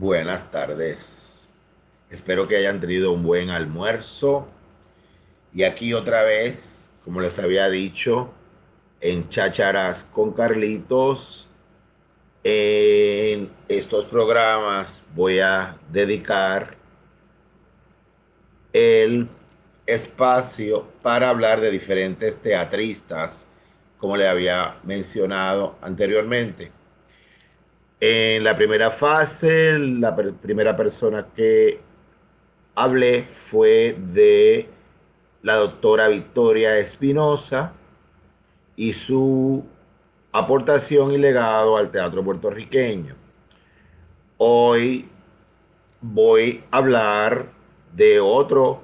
Buenas tardes. Espero que hayan tenido un buen almuerzo. Y aquí otra vez, como les había dicho, en Chácharas con Carlitos, en estos programas voy a dedicar el espacio para hablar de diferentes teatristas, como le había mencionado anteriormente. En la primera fase, primera persona que hablé fue de la doctora Victoria Espinosa y su aportación y legado al teatro puertorriqueño. Hoy voy a hablar de otro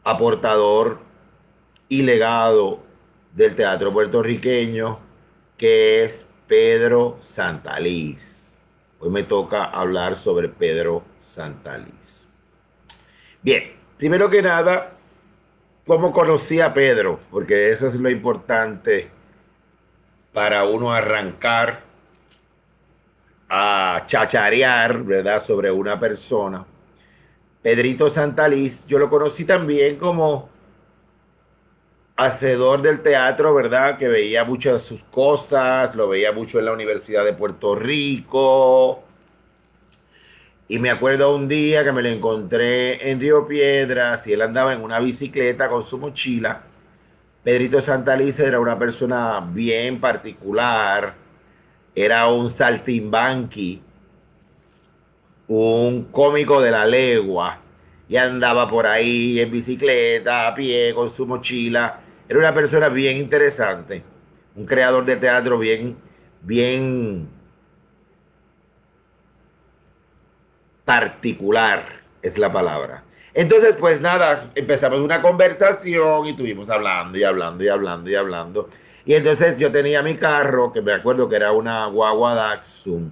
aportador y legado del teatro puertorriqueño, que es Pedro Santaliz. Hoy me toca hablar sobre Pedro Santaliz. Bien, primero que nada, ¿cómo conocí a Pedro? Porque eso es lo importante para uno arrancar a chacharear, ¿verdad? Sobre una persona. Pedrito Santaliz, yo lo conocí también como hacedor del teatro, ¿verdad? Que veía muchas de sus cosas, lo veía mucho en la Universidad de Puerto Rico. Y me acuerdo un día que me lo encontré en Río Piedras y él andaba en una bicicleta con su mochila. Pedrito Santalice era una persona bien particular, era un saltimbanqui, un cómico de la legua, y andaba por ahí en bicicleta, a pie, con su mochila. Era una persona bien interesante, un creador de teatro bien particular, es la palabra. Entonces, pues nada, empezamos una conversación y estuvimos hablando y hablando y hablando y hablando. Y entonces yo tenía mi carro, que me acuerdo que era una guagua Datsun.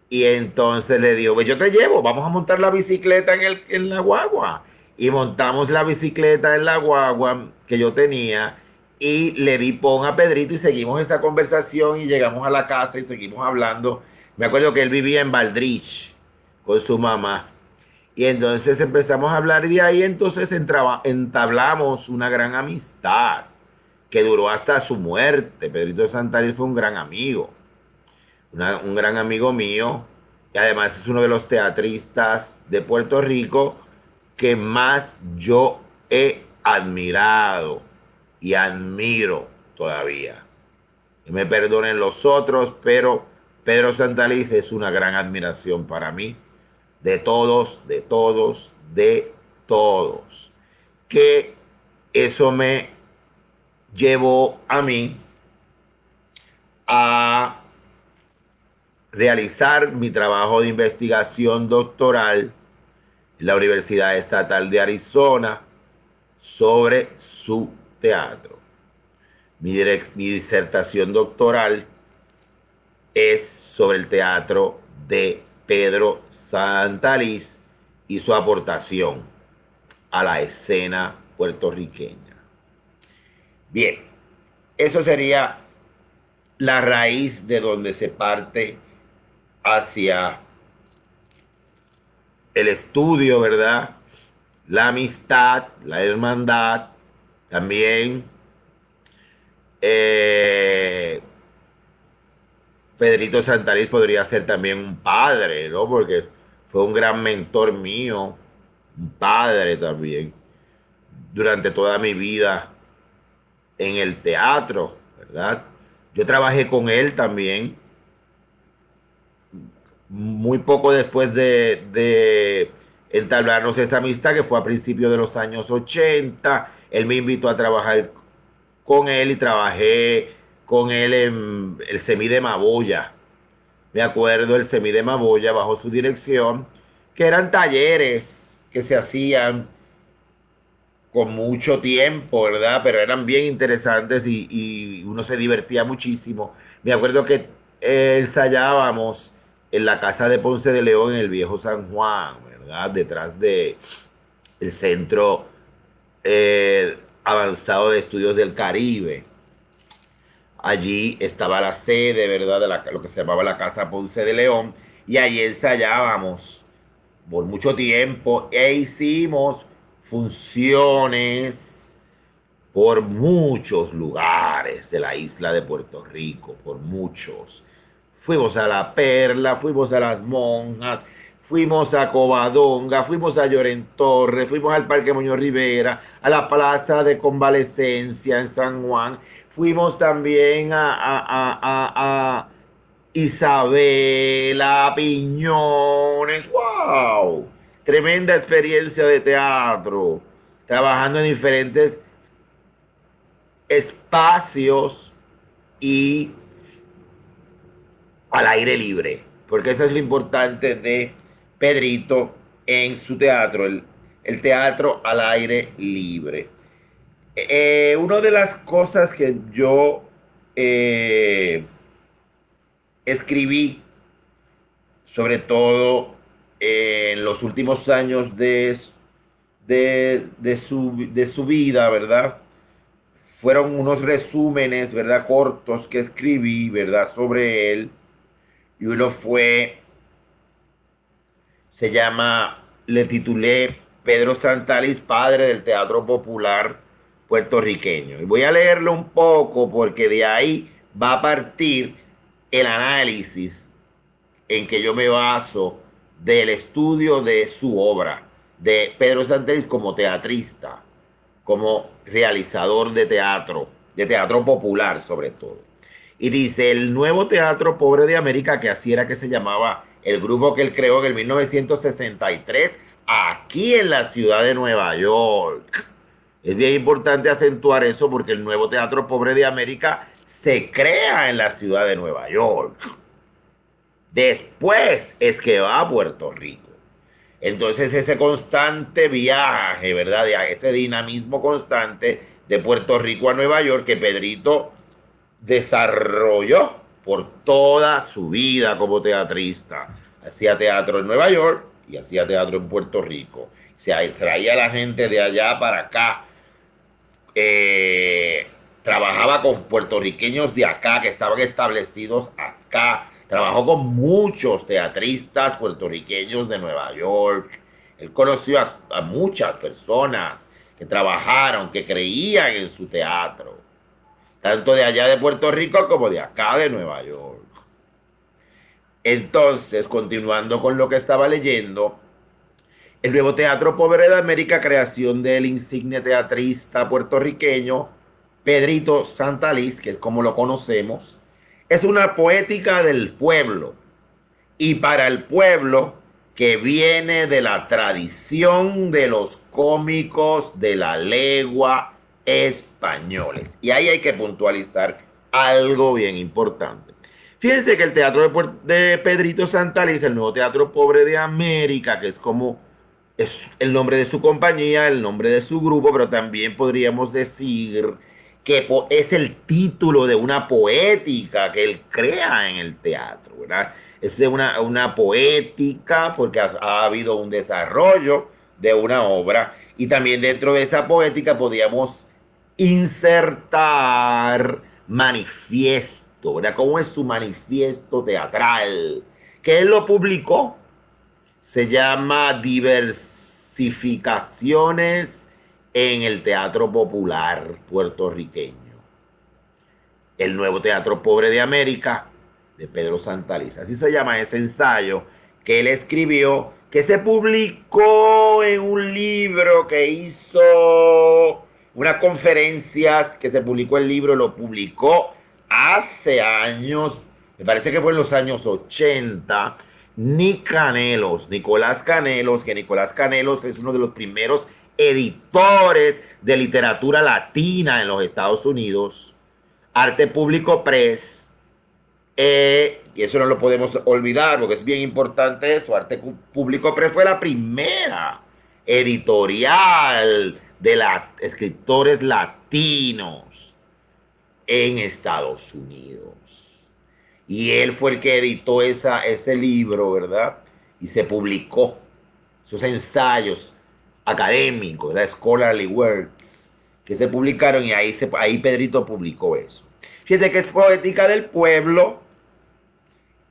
Y entonces le digo, pues yo te llevo, vamos a montar la bicicleta en la guagua. Y montamos la bicicleta en la guagua que yo tenía y le di pon a Pedrito y seguimos esa conversación y llegamos a la casa y seguimos hablando. Me acuerdo que él vivía en Valdrich con su mamá. Y entonces empezamos a hablar y de ahí entonces entablamos una gran amistad que duró hasta su muerte. Pedrito Santana fue un gran amigo, un gran amigo mío, y además es uno de los teatristas de Puerto Rico que más yo he admirado y admiro todavía. Que me perdonen los otros, pero Pedro Santaliz es una gran admiración para mí, de todos, de todos, de todos. Que eso me llevó a mí a realizar mi trabajo de investigación doctoral en la Universidad Estatal de Arizona sobre su teatro. Mi disertación doctoral es sobre el teatro de Pedro Santaliz y su aportación a la escena puertorriqueña. Bien, eso sería la raíz de donde se parte hacia el estudio, ¿verdad? La amistad, la hermandad, también eh, Pedrito Santariz podría ser también un padre, ¿no? Porque fue un gran mentor mío, un padre también, durante toda mi vida en el teatro, ¿verdad? Yo trabajé con él también, muy poco después de entablarnos esa amistad, que fue a principios de los años 80. Él me invitó a trabajar con él y trabajé con él en el Semi de Maboya. Me acuerdo el Semi de Maboya bajo su dirección, que eran talleres que se hacían con mucho tiempo, ¿verdad? Pero eran bien interesantes y uno se divertía muchísimo. Me acuerdo que ensayábamos en la casa de Ponce de León, en el viejo San Juan, ¿verdad? Detrás de el Centro Avanzado de Estudios del Caribe. Allí estaba la sede, ¿verdad? De lo que se llamaba la Casa Ponce de León. y ahí ensayábamos por mucho tiempo e hicimos funciones por muchos lugares de la isla de Puerto Rico, por muchos. Fuimos a La Perla, fuimos a Las Monjas, fuimos a Covadonga, fuimos a Llorentorre, fuimos al Parque Muñoz Rivera, a la Plaza de Convalecencia en San Juan, fuimos también a Isabela, Piñones, wow, tremenda experiencia de teatro, trabajando en diferentes espacios y al aire libre, porque eso es lo importante de Pedrito en su teatro, el teatro al aire libre. Una de las cosas que yo escribí, sobre todo en los últimos años de su vida, ¿verdad? Fueron unos resúmenes, ¿verdad? Cortos que escribí, ¿verdad? Sobre él. Y uno le titulé Pedro Santalis, padre del teatro popular puertorriqueño. Y voy a leerlo un poco porque de ahí va a partir el análisis en que yo me baso del estudio de su obra, de Pedro Santalis como teatrista, como realizador de teatro popular sobre todo. Y dice, el nuevo Teatro Pobre de América, que así era que se llamaba el grupo que él creó en el 1963, aquí en la ciudad de Nueva York. Es bien importante acentuar eso porque el nuevo Teatro Pobre de América se crea en la ciudad de Nueva York. Después es que va a Puerto Rico. Entonces ese constante viaje, ¿verdad? Ese dinamismo constante de Puerto Rico a Nueva York que Pedrito desarrolló por toda su vida como teatrista. Hacía teatro en Nueva York y hacía teatro en Puerto Rico. Se traía a la gente de allá para acá. Trabajaba con puertorriqueños de acá que estaban establecidos acá. Trabajó con muchos teatristas puertorriqueños de Nueva York. Él conoció a muchas personas que trabajaron, que creían en su teatro. Tanto de allá de Puerto Rico como de acá de Nueva York. Entonces, continuando con lo que estaba leyendo, el nuevo Teatro Pobre de América, creación del insigne teatrista puertorriqueño Pedrito Santalis, que es como lo conocemos, es una poética del pueblo y para el pueblo que viene de la tradición de los cómicos de la legua españoles. Y ahí hay que puntualizar algo bien importante. Fíjense que el teatro de Pedrito Santalis, el nuevo Teatro Pobre de América, que es como es el nombre de su compañía, el nombre de su grupo, pero también podríamos decir que es el título de una poética que él crea en el teatro, ¿verdad? Es de una poética porque ha habido un desarrollo de una obra y también dentro de esa poética podríamos insertar manifiesto, ¿verdad? ¿Cómo es su manifiesto teatral? Que él lo publicó. Se llama Diversificaciones en el Teatro Popular Puertorriqueño. El nuevo Teatro Pobre de América, de Pedro Santalis. Así se llama ese ensayo que él escribió, que se publicó en un libro que hizo unas conferencias, que se publicó el libro, lo publicó hace años, me parece que fue en los años 80, Nicolás Canelos, que Nicolás Canelos es uno de los primeros editores de literatura latina en los Estados Unidos, Arte Público Press, y eso no lo podemos olvidar porque es bien importante eso. Arte Público Press fue la primera editorial de escritores latinos en Estados Unidos. Y él fue el que editó ese libro, ¿verdad? Y se publicó esos ensayos académicos, la Scholarly Works, que se publicaron y ahí Pedrito publicó eso. Fíjate que es poética del pueblo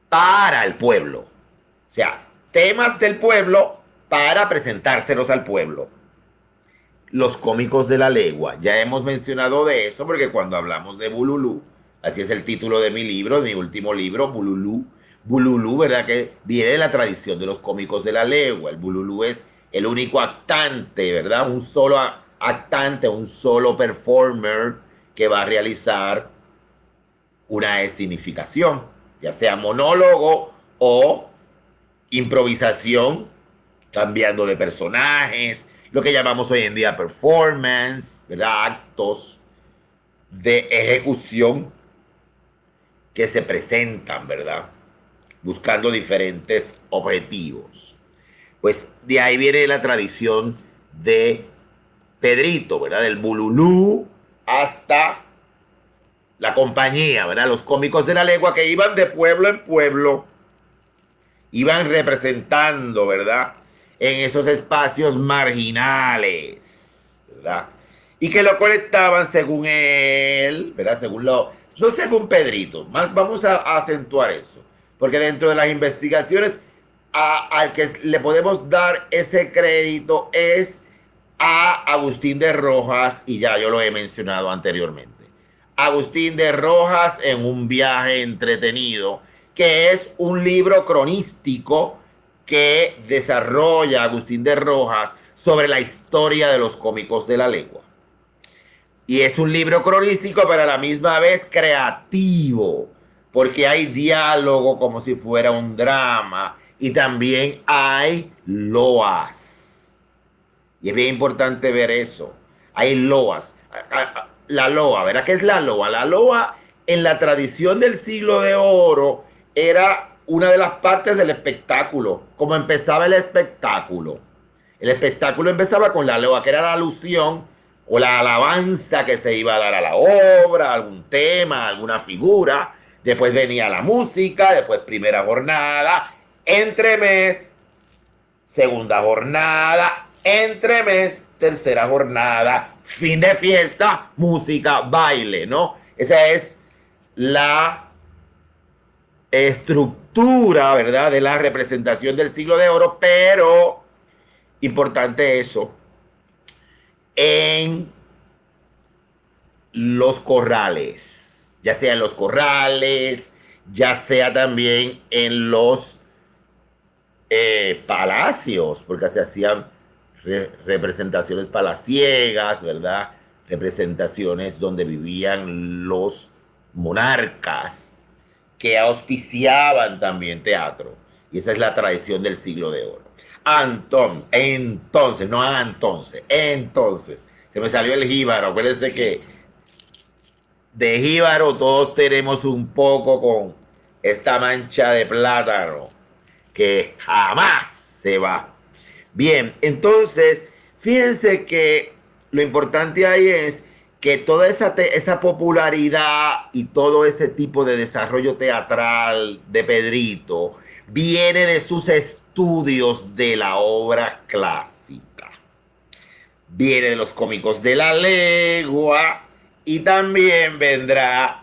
para el pueblo. O sea, temas del pueblo para presentárselos al pueblo. Los cómicos de la legua. Ya hemos mencionado de eso porque cuando hablamos de Bululú, así es el título de mi libro, de mi último libro, Bululú. Bululú, ¿verdad? Que viene de la tradición de los cómicos de la legua. El Bululú es el único actante, ¿verdad? Un solo actante, un solo performer que va a realizar una escenificación, ya sea monólogo o improvisación, cambiando de personajes, lo que llamamos hoy en día performance, ¿verdad? Actos de ejecución que se presentan, ¿verdad? Buscando diferentes objetivos. Pues de ahí viene la tradición de Pedrito, ¿verdad? Del Bululú hasta la compañía, ¿verdad? Los cómicos de la legua que iban de pueblo en pueblo, iban representando, ¿verdad? En esos espacios marginales, ¿verdad? Y que lo conectaban según él, ¿verdad? No según Pedrito, más vamos a acentuar eso, porque dentro de las investigaciones al que le podemos dar ese crédito es a Agustín de Rojas, y ya yo lo he mencionado anteriormente. Agustín de Rojas en Un viaje entretenido, que es un libro cronístico que desarrolla Agustín de Rojas sobre la historia de los cómicos de la legua. Y es un libro cronístico, pero a la misma vez creativo, porque hay diálogo como si fuera un drama, y también hay loas. Y es bien importante ver eso. Hay loas. La loa, ¿verdad? ¿Qué es la loa? La loa, en la tradición del siglo de oro, era una de las partes del espectáculo. Como empezaba el espectáculo. El espectáculo empezaba con la loa, que era la alusión o la alabanza que se iba a dar a la obra, algún tema, alguna figura. Después venía la música, después primera jornada, entremés, segunda jornada, entremés, tercera jornada, fin de fiesta, música, baile, ¿no? Esa es la estructura, ¿verdad?, de la representación del siglo de oro, pero importante eso, en los corrales, ya sea en los corrales, ya sea también en los palacios, porque se hacían representaciones palaciegas, ¿verdad? Representaciones donde vivían los monarcas que auspiciaban también teatro. Y esa es la tradición del siglo de oro. Entonces, se me salió el jíbaro. Acuérdense que de jíbaro todos tenemos un poco con esta mancha de plátano que jamás se va. Bien, entonces, fíjense que lo importante ahí es que toda esa popularidad y todo ese tipo de desarrollo teatral de Pedrito viene de sus estudios de la obra clásica. Viene de los cómicos de la legua y también vendrá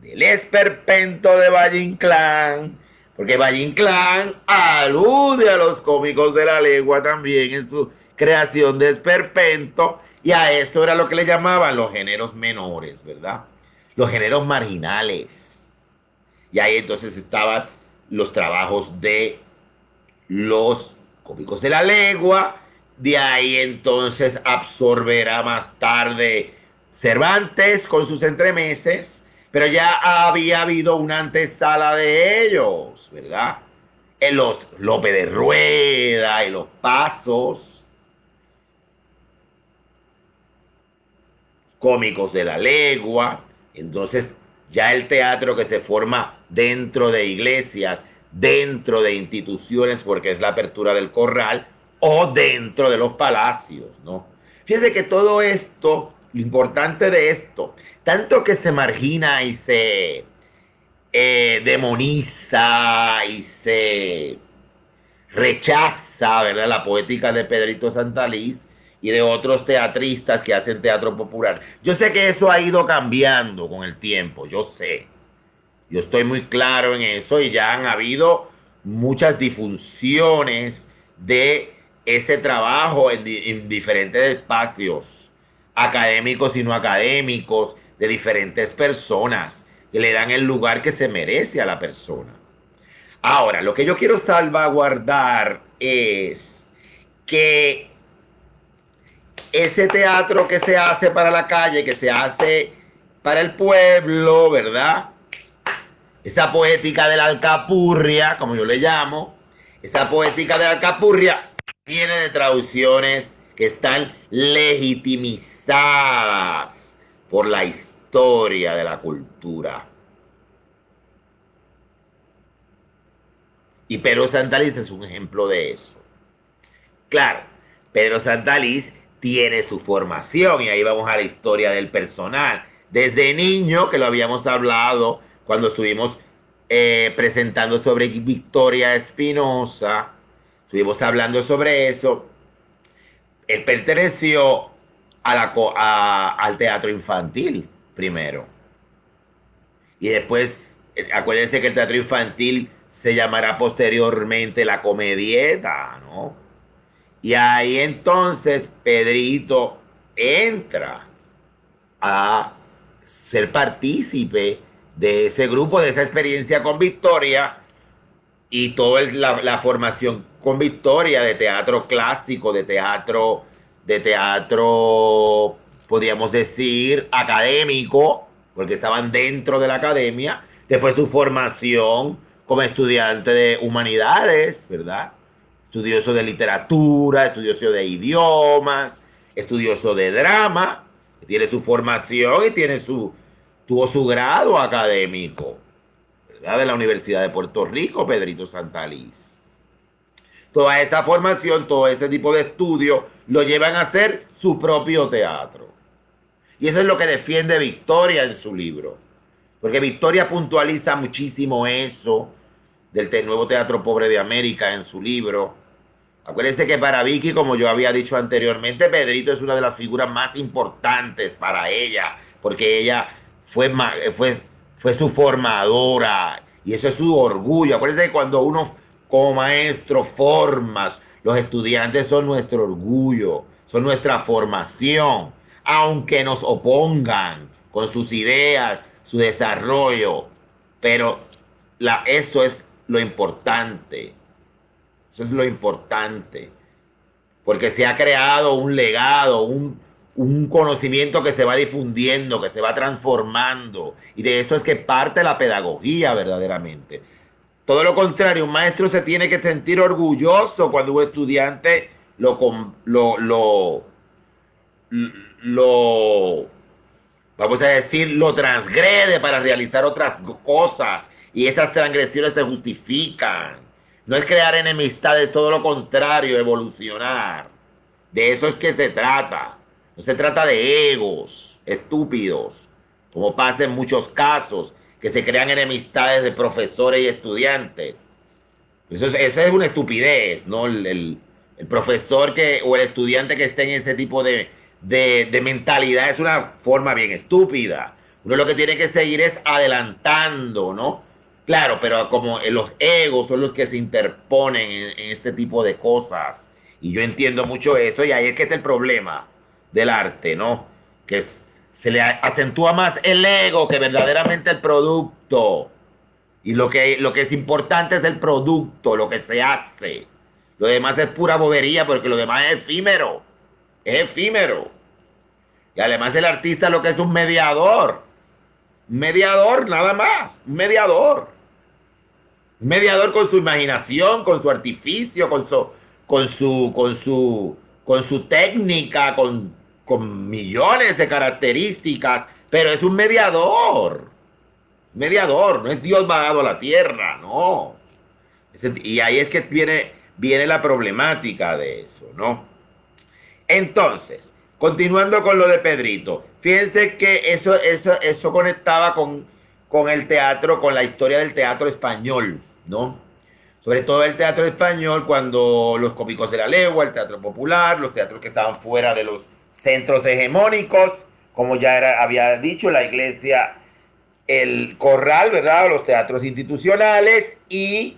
del esperpento de Valle Inclán, porque Valle Inclán alude a los cómicos de la legua también en su creación de esperpento, y a eso era lo que le llamaban los géneros menores, ¿verdad? Los géneros marginales. Y ahí entonces estaban los trabajos de los cómicos de la legua, de ahí entonces absorberá más tarde Cervantes con sus entremeses, pero ya había habido una antesala de ellos, ¿verdad? En los Lope de Rueda y los Pasos, cómicos de la legua. Entonces ya el teatro que se forma dentro de iglesias, dentro de instituciones, porque es la apertura del corral, o dentro de los palacios, ¿no? Fíjense que todo esto, lo importante de esto, tanto que se margina y se demoniza y se rechaza, ¿verdad?, la poética de Pedrito Santaliz y de otros teatristas que hacen teatro popular. Yo sé que eso ha ido cambiando con el tiempo, yo sé. Yo estoy muy claro en eso, y ya han habido muchas disfunciones de ese trabajo en diferentes espacios académicos y no académicos, de diferentes personas que le dan el lugar que se merece a la persona. Ahora, lo que yo quiero salvaguardar es que ese teatro que se hace para la calle, que se hace para el pueblo, ¿verdad? Esa poética de la alcapurria, como yo le llamo, esa poética de la alcapurria viene de traducciones que están legitimizadas por la historia de la cultura. Y Pedro Santaliz es un ejemplo de eso. Claro, Pedro Santaliz tiene su formación y ahí vamos a la historia del personal. Desde niño, que lo habíamos hablado cuando estuvimos presentando sobre Victoria Espinosa, estuvimos hablando sobre eso. Él perteneció al teatro infantil primero. Y después, acuérdense que el teatro infantil se llamará posteriormente la comedieta, ¿no? Y ahí entonces Pedrito entra a ser partícipe de ese grupo, de esa experiencia con Victoria y toda la formación con Victoria de teatro clásico, de teatro, podríamos decir, académico, porque estaban dentro de la academia, después su formación como estudiante de humanidades, ¿verdad? Estudioso de literatura, estudioso de idiomas, estudioso de drama, tiene su formación y tuvo su grado académico, ¿verdad? De la Universidad de Puerto Rico, Pedrito Santaliz. Toda esa formación, todo ese tipo de estudio, lo llevan a hacer su propio teatro. Y eso es lo que defiende Victoria en su libro. Porque Victoria puntualiza muchísimo eso del nuevo Teatro Pobre de América en su libro. Acuérdense que para Vicky, como yo había dicho anteriormente, Pedrito es una de las figuras más importantes para ella, porque ella fue su formadora, y eso es su orgullo. Acuérdense que cuando uno como maestro formas, los estudiantes son nuestro orgullo, son nuestra formación, aunque nos opongan con sus ideas, su desarrollo, pero eso es lo importante. Eso es lo importante. Porque se ha creado un legado, un conocimiento que se va difundiendo, que se va transformando. Y de eso es que parte la pedagogía verdaderamente. Todo lo contrario, un maestro se tiene que sentir orgulloso cuando un estudiante lo vamos a decir, lo transgrede para realizar otras cosas. Y esas transgresiones se justifican. No es crear enemistades, todo lo contrario, evolucionar. De eso es que se trata. No se trata de egos estúpidos, como pasa en muchos casos, que se crean enemistades de profesores y estudiantes. Eso es una estupidez, ¿no? El profesor o el estudiante que esté en ese tipo de mentalidad es una forma bien estúpida. Uno lo que tiene que seguir es adelantando, ¿no? Claro, pero como los egos son los que se interponen en este tipo de cosas. Y yo entiendo mucho eso, y ahí es que está el problema del arte, ¿no? Que se le acentúa más el ego que verdaderamente el producto. Y lo que es importante es el producto, lo que se hace. Lo demás es pura bobería, porque lo demás es efímero. Es efímero. Y además el artista lo que es un mediador. Un mediador, nada más. Un mediador. Un mediador con su imaginación, con su artificio, con su técnica, con millones de características. Pero es un mediador. Mediador, no es Dios bajado a la tierra, no. Y ahí es que viene la problemática de eso, ¿no? Entonces, continuando con lo de Pedrito, fíjense que eso conectaba con el teatro, con la historia del teatro español, ¿no? Sobre todo el teatro español, cuando los cómicos de la legua, el teatro popular, los teatros que estaban fuera de los centros hegemónicos, como ya había dicho, la iglesia, el corral, ¿verdad? Los teatros institucionales y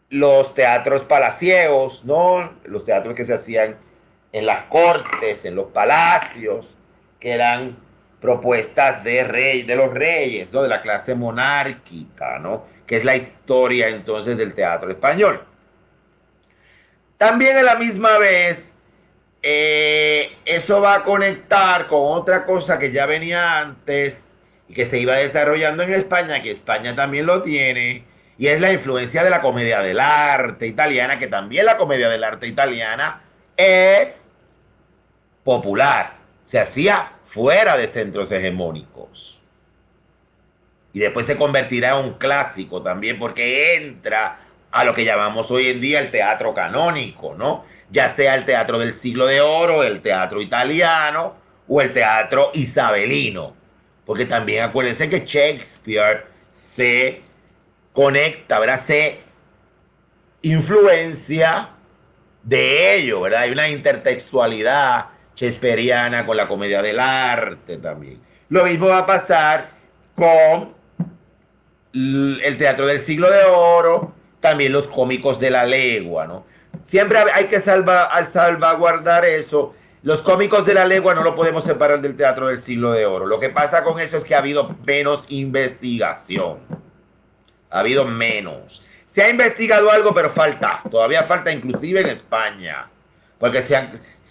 los teatros palaciegos, ¿no? Los teatros que se hacían en las cortes, en los palacios, que eran propuestas de los reyes, ¿no? De la clase monárquica, ¿no? Que es la historia entonces del teatro español. También a la misma vez, eso va a conectar con otra cosa que ya venía antes y que se iba desarrollando en España, que España también lo tiene, y es la influencia de la comedia del arte italiana, que también la comedia del arte italiana es popular, se hacía fuera de centros hegemónicos. Y después se convertirá en un clásico también porque entra a lo que llamamos hoy en día el teatro canónico, ¿no? Ya sea el teatro del siglo de oro, el teatro italiano o el teatro isabelino. Porque también acuérdense que Shakespeare se conecta, ¿verdad? Se influencia de ello, ¿verdad? Hay una intertextualidad shakespeariana con la comedia del arte también. Lo mismo va a pasar con el teatro del siglo de oro, también los cómicos de la legua, ¿no? Siempre hay que salvaguardar eso. Los cómicos de la legua no lo podemos separar del teatro del siglo de oro. Lo que pasa con eso es que ha habido menos investigación. Ha habido menos. Se ha investigado algo, pero falta. Todavía falta, inclusive en España. Porque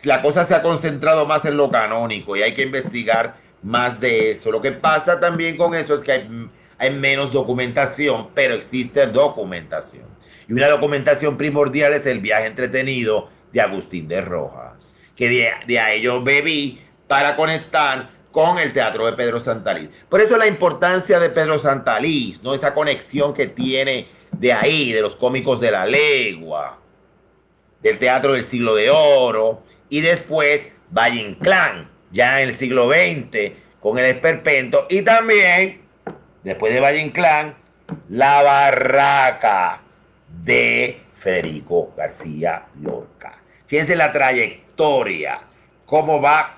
la cosa se ha concentrado más en lo canónico y hay que investigar más de eso. Lo que pasa también con eso es que hay menos documentación, pero existe documentación. Y una documentación primordial es el viaje entretenido de Agustín de Rojas, que de ahí yo bebí para conectar con el teatro de Pedro Santalís. Por eso la importancia de Pedro Santalís, ¿no? Esa conexión que tiene de ahí, de los cómicos de la legua, del teatro del siglo de oro, y después Valle Inclán, ya en el siglo XX, con el esperpento, y también, después de Valle Inclán, la barraca de Federico García Lorca. Fíjense la trayectoria, cómo va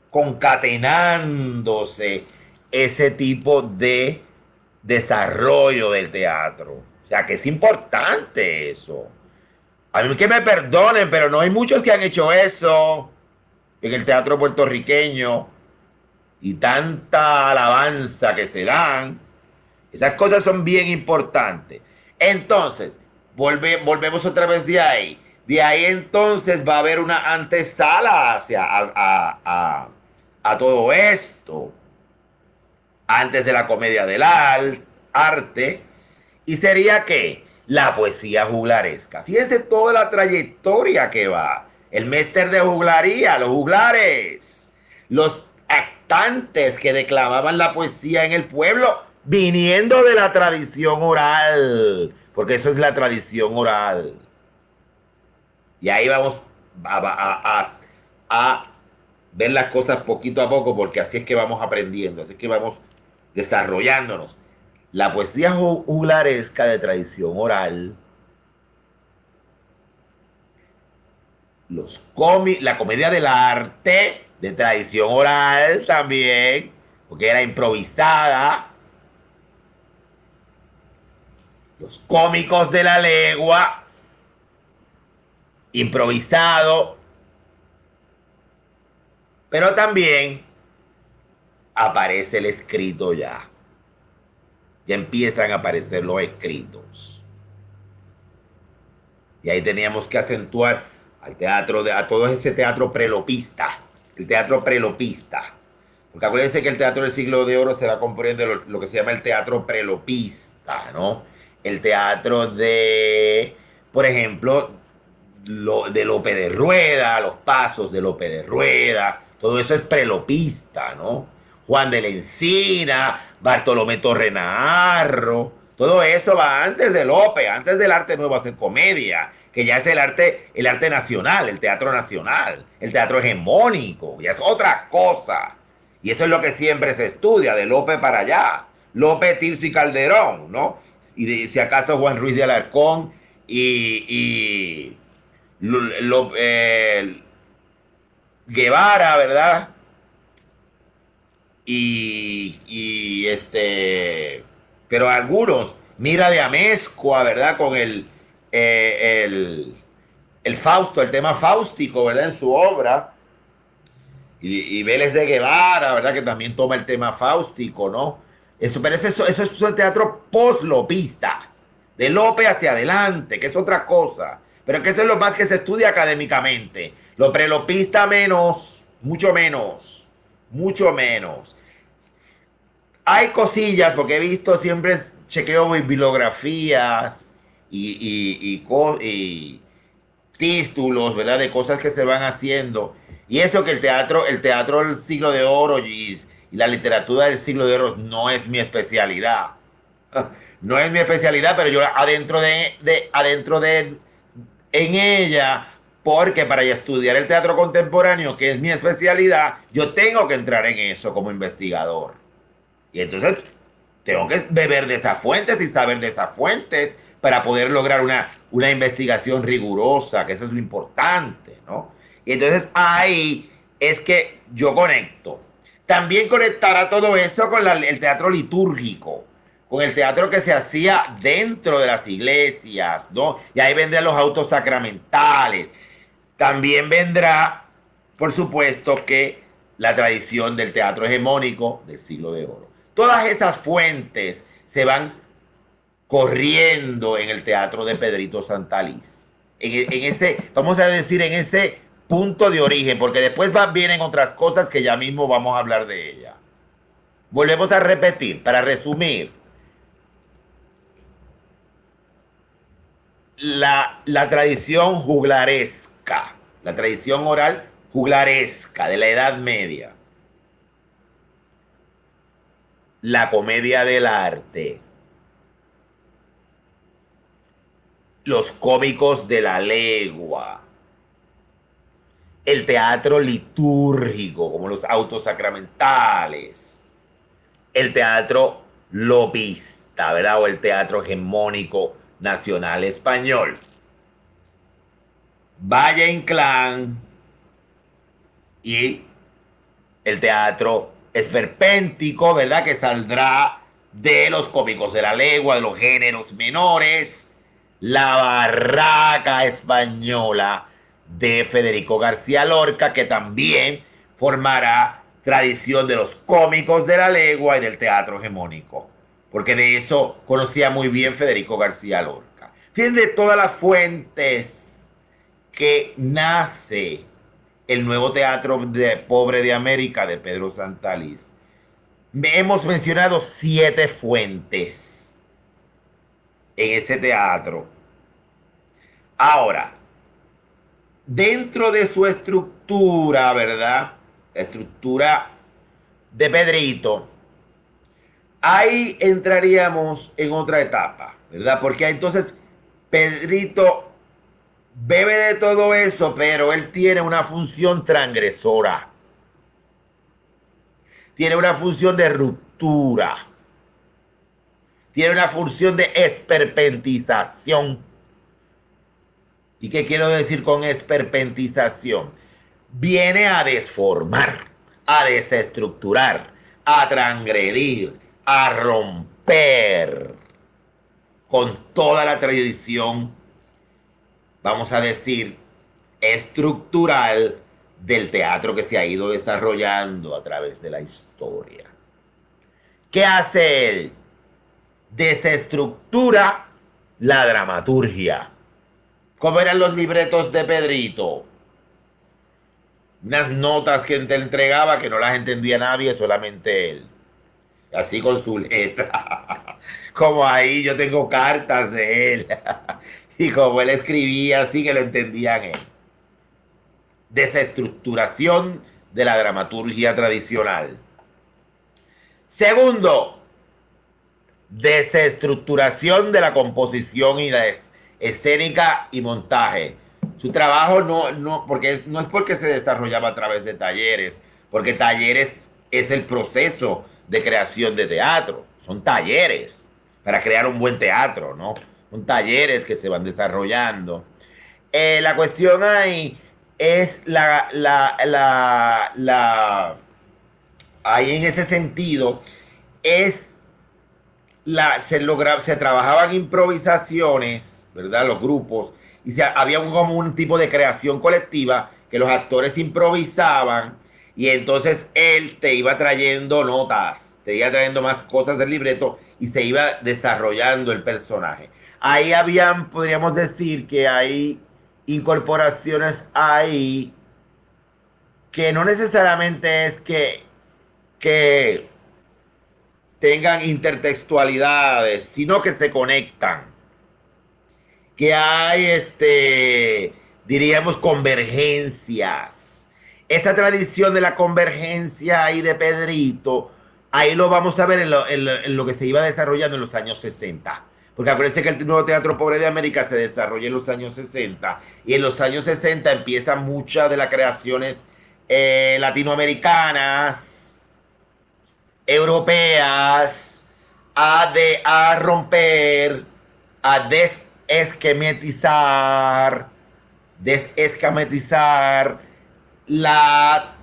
concatenándose ese tipo de desarrollo del teatro. O sea, que es importante eso. A mí que me perdonen, pero no hay muchos que han hecho eso en el teatro puertorriqueño y tanta alabanza que se dan. Esas cosas son bien importantes. Entonces, volvemos otra vez de ahí. De ahí entonces va a haber una antesala hacia a todo esto. Antes de la comedia del arte. Y sería que la poesía juglaresca. Fíjense toda la trayectoria que va. El máster de juglaría, los juglares, los actantes que declamaban la poesía en el pueblo, viniendo de la tradición oral, porque eso es la tradición oral. Y ahí vamos a ver las cosas poquito a poco, porque así es que vamos aprendiendo, así es que vamos desarrollándonos. La poesía juglaresca de tradición oral, la comedia del arte de tradición oral también, porque era improvisada, los cómicos de la legua, improvisado, pero también aparece el escrito ya. Ya empiezan a aparecer los escritos. Y ahí teníamos que acentuar al teatro, a todo ese teatro prelopista. El teatro prelopista. Porque acuérdense que el teatro del siglo de oro se va componiendo lo que se llama el teatro prelopista, ¿no? El teatro de, por ejemplo, de Lope de Rueda, los pasos de Lope de Rueda, todo eso es prelopista, ¿no? Juan de la Encina, Bartolomé Torrenaarro, todo eso va antes de Lope, antes del arte nuevo hacer comedia, que ya es el arte nacional, el teatro nacional, el teatro hegemónico, ya es otra cosa. Y eso es lo que siempre se estudia, de Lope para allá. Lope, Tirso y Calderón, ¿no? Y si acaso Juan Ruiz de Alarcón y Guevara, ¿verdad? Pero algunos, Mira de Amezcua, ¿verdad? el Fausto, el tema fáustico, ¿verdad? En su obra. Y Vélez de Guevara, ¿verdad? Que también toma el tema fáustico, ¿no? Pero eso es un teatro post-lopista, de Lope hacia adelante, que es otra cosa. Pero que eso es lo más que se estudia académicamente. Lo prelopista menos, mucho menos, mucho menos. Hay cosillas, porque he visto siempre, chequeo bibliografías y títulos, ¿verdad? De cosas que se van haciendo. Y eso que el teatro del siglo de oro y la literatura del siglo de oro no es mi especialidad. No es mi especialidad, pero yo en ella, porque para estudiar el teatro contemporáneo, que es mi especialidad, yo tengo que entrar en eso como investigador. Y entonces tengo que beber de esas fuentes y saber de esas fuentes para poder lograr una investigación rigurosa, que eso es lo importante, ¿no? Y entonces ahí es que yo conecto. También conectará todo eso con el teatro litúrgico, con el teatro que se hacía dentro de las iglesias, ¿no? Y ahí vendrán los autos sacramentales. También vendrá, por supuesto, que la tradición del teatro hegemónico del siglo de oro. Todas esas fuentes se van corriendo en el teatro de Pedrito Santalís. En ese, vamos a decir, en ese punto de origen, porque después vienen otras cosas que ya mismo vamos a hablar de ella. Volvemos a repetir, para resumir. La tradición juglaresca, la tradición oral juglaresca de la Edad Media, la comedia del arte, los cómicos de la legua, el teatro litúrgico, como los autos sacramentales, el teatro lopista, ¿verdad? O el teatro hegemónico nacional español, Valle Inclán y el teatro esperpéntico, ¿verdad? Que saldrá de los cómicos de la legua, de los géneros menores, la barraca española de Federico García Lorca, que también formará tradición de los cómicos de la legua y del teatro hegemónico, porque de eso conocía muy bien Federico García Lorca. Fíjense todas las fuentes que nace el nuevo teatro pobre de América de Pedro Santalís. Hemos mencionado 7 fuentes en ese teatro. Ahora, dentro de su estructura, ¿verdad? La estructura de Pedrito, ahí entraríamos en otra etapa, ¿verdad? Porque entonces Pedrito bebe de todo eso, pero él tiene una función transgresora. Tiene una función de ruptura. Tiene una función de esperpentización. ¿Y qué quiero decir con esperpentización? Viene a desformar, a desestructurar, a transgredir, a romper con toda la tradición, vamos a decir, estructural del teatro que se ha ido desarrollando a través de la historia. ¿Qué hace él? Desestructura la dramaturgia. ¿Cómo eran los libretos de Pedrito? Unas notas que te entregaba que no las entendía nadie, solamente él. Así con su letra. Como ahí yo tengo cartas de él. Y como él escribía, así que lo entendían él. Desestructuración de la dramaturgia tradicional. Segundo, desestructuración de la composición y la escénica y montaje. Su trabajo no es porque se desarrollaba a través de talleres, porque talleres es el proceso de creación de teatro. Son talleres para crear un buen teatro, ¿no? Son talleres que se van desarrollando. La cuestión ahí es ahí en ese sentido es se trabajaban improvisaciones ¿verdad? Los grupos. Y había como un tipo de creación colectiva que los actores improvisaban y entonces él te iba trayendo notas, te iba trayendo más cosas del libreto y se iba desarrollando el personaje. Ahí habían, podríamos decir que hay incorporaciones ahí que no necesariamente es que tengan intertextualidades, sino que se conectan. Que hay, diríamos, convergencias. Esa tradición de la convergencia ahí de Pedrito, ahí lo vamos a ver en lo que se iba desarrollando en los años 60. Porque acuérdense que el nuevo Teatro Pobre de América se desarrolla en los años 60 y en los años 60 empiezan muchas de las creaciones latinoamericanas, europeas, a romper, a desesquematizar la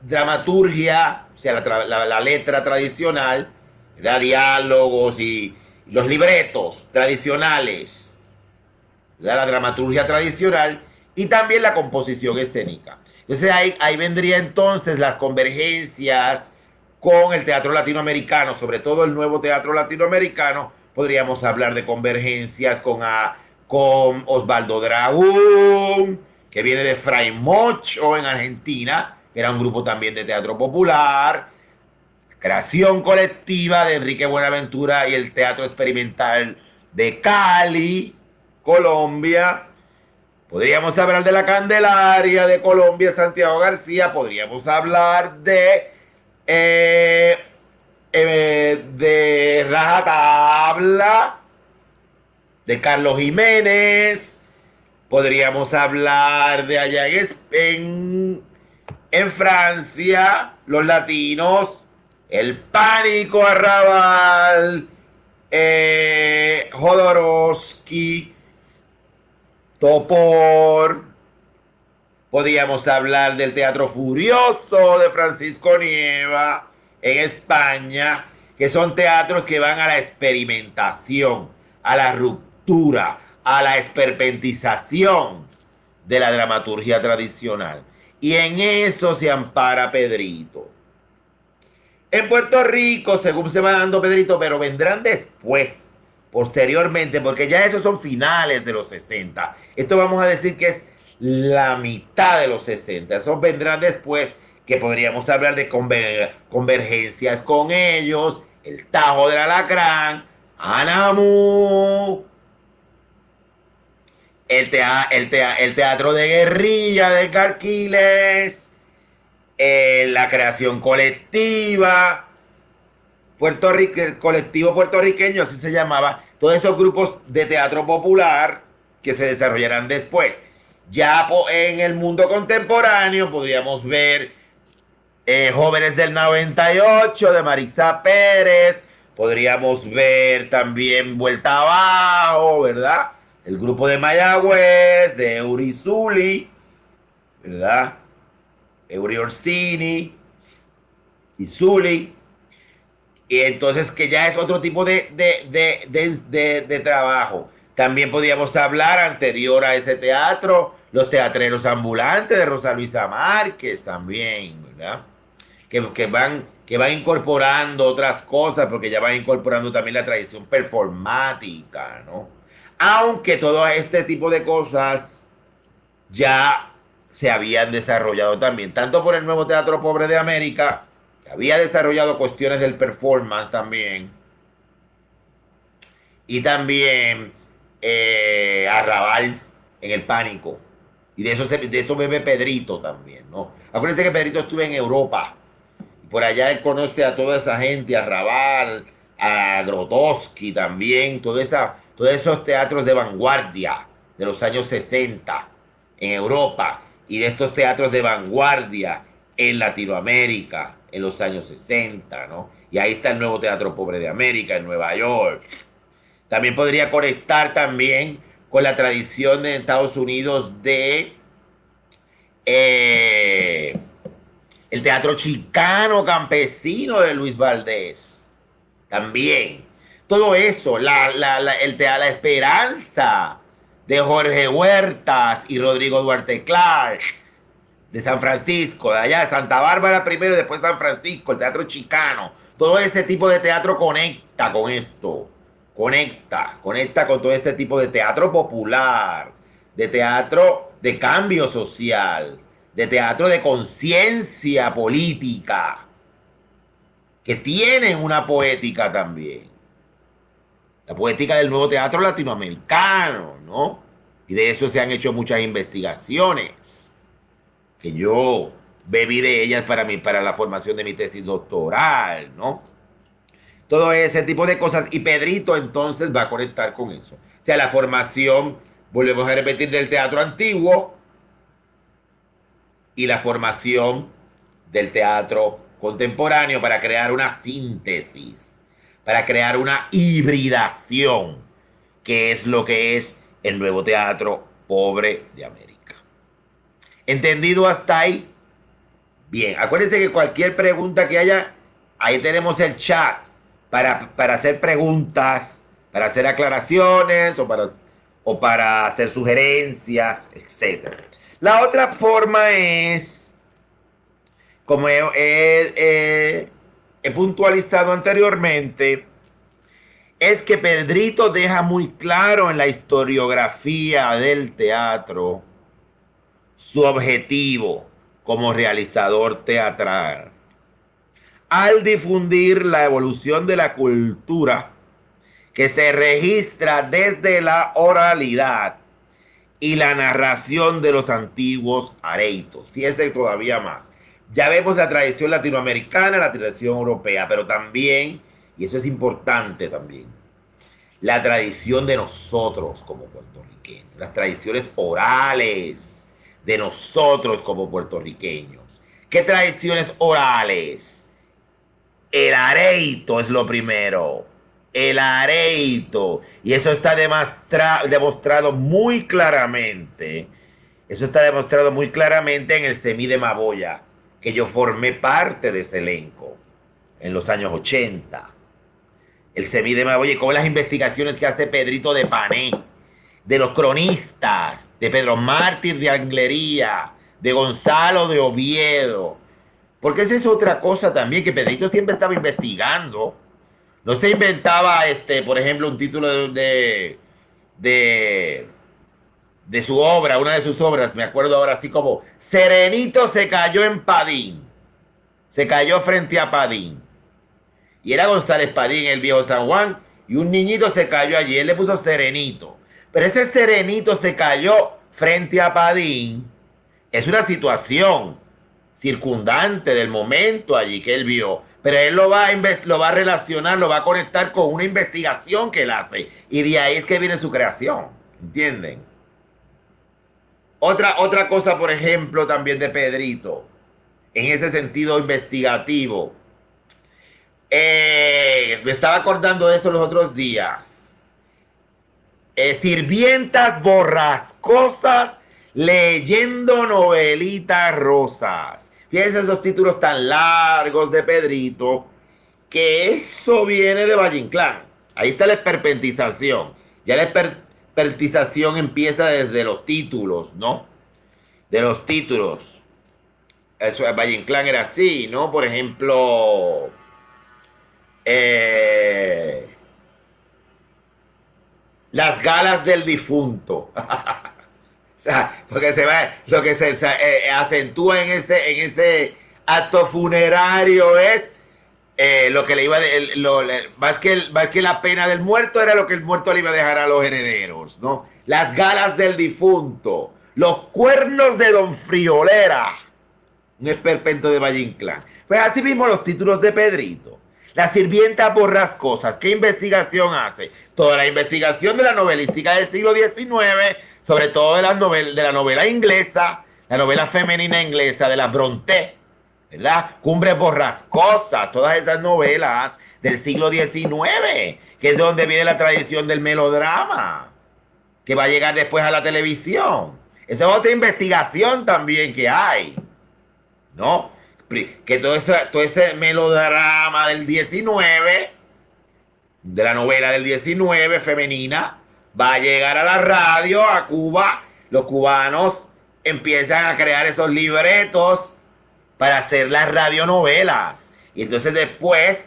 dramaturgia, o sea, la letra tradicional, los diálogos y los libretos tradicionales, la dramaturgia tradicional y también la composición escénica. Entonces ahí vendría entonces las convergencias con el teatro latinoamericano, sobre todo el nuevo teatro latinoamericano. Podríamos hablar de convergencias con Osvaldo Dragún, que viene de Fray Mocho en Argentina, que era un grupo también de teatro popular, creación colectiva de Enrique Buenaventura y el Teatro Experimental de Cali, Colombia. Podríamos hablar de la Candelaria de Colombia, Santiago García. Podríamos hablar de Rajatabla, de Carlos Jiménez. Podríamos hablar de allá en Francia, los latinos, el Pánico Arrabal, Jodorowsky, Topor. Podríamos hablar del Teatro Furioso de Francisco Nieva en España, que son teatros que van a la experimentación, a la ruptura, a la esperpentización de la dramaturgia tradicional. Y en eso se ampara Pedrito. En Puerto Rico, según se va dando Pedrito, pero vendrán después, posteriormente, porque ya esos son finales de los 60. Esto vamos a decir que es la mitad de los 60. Esos vendrán después, que podríamos hablar de convergencias con ellos, el Tajo del Alacrán, Anamu, el teatro de guerrilla de Carquiles, la creación colectiva, el colectivo puertorriqueño, así se llamaba, todos esos grupos de teatro popular que se desarrollarán después. Ya en el mundo contemporáneo podríamos ver Jóvenes del 98 de Marisa Pérez, podríamos ver también Vuelta Abajo, ¿verdad? El grupo de Mayagüez, de Eury Zuli, ¿verdad? Eury Orsini y Zuli. Y entonces que ya es otro tipo de trabajo. También podríamos hablar anterior a ese teatro, los teatreros ambulantes de Rosa Luisa Márquez también, ¿verdad? Que van incorporando otras cosas, porque ya van incorporando también la tradición performática, ¿no? Aunque todo este tipo de cosas ya se habían desarrollado también, tanto por el Nuevo Teatro Pobre de América, que había desarrollado cuestiones del performance también, y también Arrabal en El Pánico. Y de eso bebe Pedrito también, ¿no? Acuérdense que Pedrito estuvo en Europa. Y por allá él conoce a toda esa gente, a Raval, a Grotowski también, todos esos teatros de vanguardia de los años 60 en Europa y de estos teatros de vanguardia en Latinoamérica en los años 60, ¿no? Y ahí está el Nuevo Teatro Pobre de América en Nueva York. También podría conectar también con la tradición de Estados Unidos de el teatro chicano campesino de Luis Valdés. También. todo eso, la esperanza de Jorge Huertas y Rodrigo Duarte Clark, de San Francisco, de allá, de Santa Bárbara primero y después San Francisco, el teatro chicano, todo ese tipo de teatro conecta con esto, conecta con todo este tipo de teatro popular, de teatro de cambio social, de teatro de conciencia política, que tienen una poética también. La poética del nuevo teatro latinoamericano, ¿no? Y de eso se han hecho muchas investigaciones, que yo bebí de ellas para la formación de mi tesis doctoral, ¿no? Todo ese tipo de cosas. Y Pedrito entonces va a conectar con eso. O sea, la formación, volvemos a repetir, del teatro antiguo y la formación del teatro contemporáneo para crear una síntesis, para crear una hibridación, que es lo que es el nuevo teatro pobre de América. ¿Entendido hasta ahí? Bien, acuérdense que cualquier pregunta que haya, ahí tenemos el chat para hacer preguntas, para hacer aclaraciones o para hacer sugerencias, etc. La otra forma es, como he puntualizado anteriormente, es que Pedrito deja muy claro en la historiografía del teatro su objetivo como realizador teatral, al difundir la evolución de la cultura que se registra desde la oralidad y la narración de los antiguos areitos. Fíjense todavía más. Ya vemos la tradición latinoamericana, la tradición europea, pero también, y eso es importante también, la tradición de nosotros como puertorriqueños, las tradiciones orales de nosotros como puertorriqueños. ¿Qué tradiciones orales? El areito es lo primero. El areito. Y eso está demostrado muy claramente. Eso está demostrado muy claramente en el CEMI de Maboya, que yo formé parte de ese elenco en los años 80. El CEMI de Maboya, y con las investigaciones que hace Pedrito de Pané, de los cronistas, de Pedro Mártir de Anglería, de Gonzalo de Oviedo. Porque esa es otra cosa también, que Pedrito siempre estaba investigando. No se inventaba, por ejemplo, un título de su obra, una de sus obras, me acuerdo ahora así como Serenito se cayó en Padín. Se cayó frente a Padín. Y era González Padín, el viejo San Juan, y un niñito se cayó allí, él le puso Serenito. Pero ese Serenito se cayó frente a Padín, es una situación circundante del momento allí que él vio, pero él lo va a relacionar, lo va a conectar con una investigación que él hace, y de ahí es que viene su creación, ¿entienden? Otra cosa, por ejemplo, también de Pedrito, en ese sentido investigativo, me estaba acordando de eso los otros días. Sirvientas borrascosas leyendo novelitas rosas. Fíjense esos títulos tan largos de Pedrito, que eso viene de Valle Inclán. Ahí está la esperpentización. Ya la esperpentización empieza desde los títulos, ¿no? De los títulos. Eso, Valle Inclán era así, ¿no? Por ejemplo, las galas del difunto. Porque lo que se acentúa en ese acto funerario es lo que le iba más que la pena del muerto era lo que el muerto le iba a dejar a los herederos, ¿no? Las galas del difunto, los cuernos de Don Friolera, un esperpento de Valle Inclán. Pues así mismo los títulos de Pedrito. La sirvienta borrascosas, ¿qué investigación hace? Toda la investigación de la novelística del siglo XIX, sobre todo de la novela inglesa, la novela femenina inglesa de la Brontë, ¿verdad? Cumbres borrascosas, todas esas novelas del siglo XIX, que es de donde viene la tradición del melodrama, que va a llegar después a la televisión. Esa es otra investigación también que hay, ¿no? Que todo ese melodrama del 19 de la novela del 19 femenina va a llegar a la radio, a Cuba. Los cubanos empiezan a crear esos libretos para hacer las radionovelas. Y entonces después,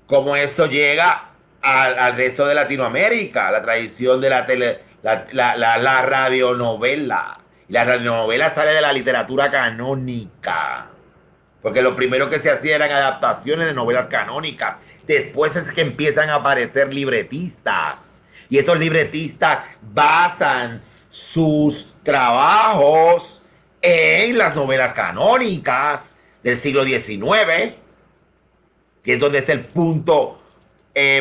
como esto llega al resto de Latinoamérica, la tradición de la radionovela. La radionovela sale de la literatura canónica. Porque lo primero que se hacía eran adaptaciones de novelas canónicas. Después es que empiezan a aparecer libretistas. Y esos libretistas basan sus trabajos en las novelas canónicas del siglo XIX, que es donde está el punto,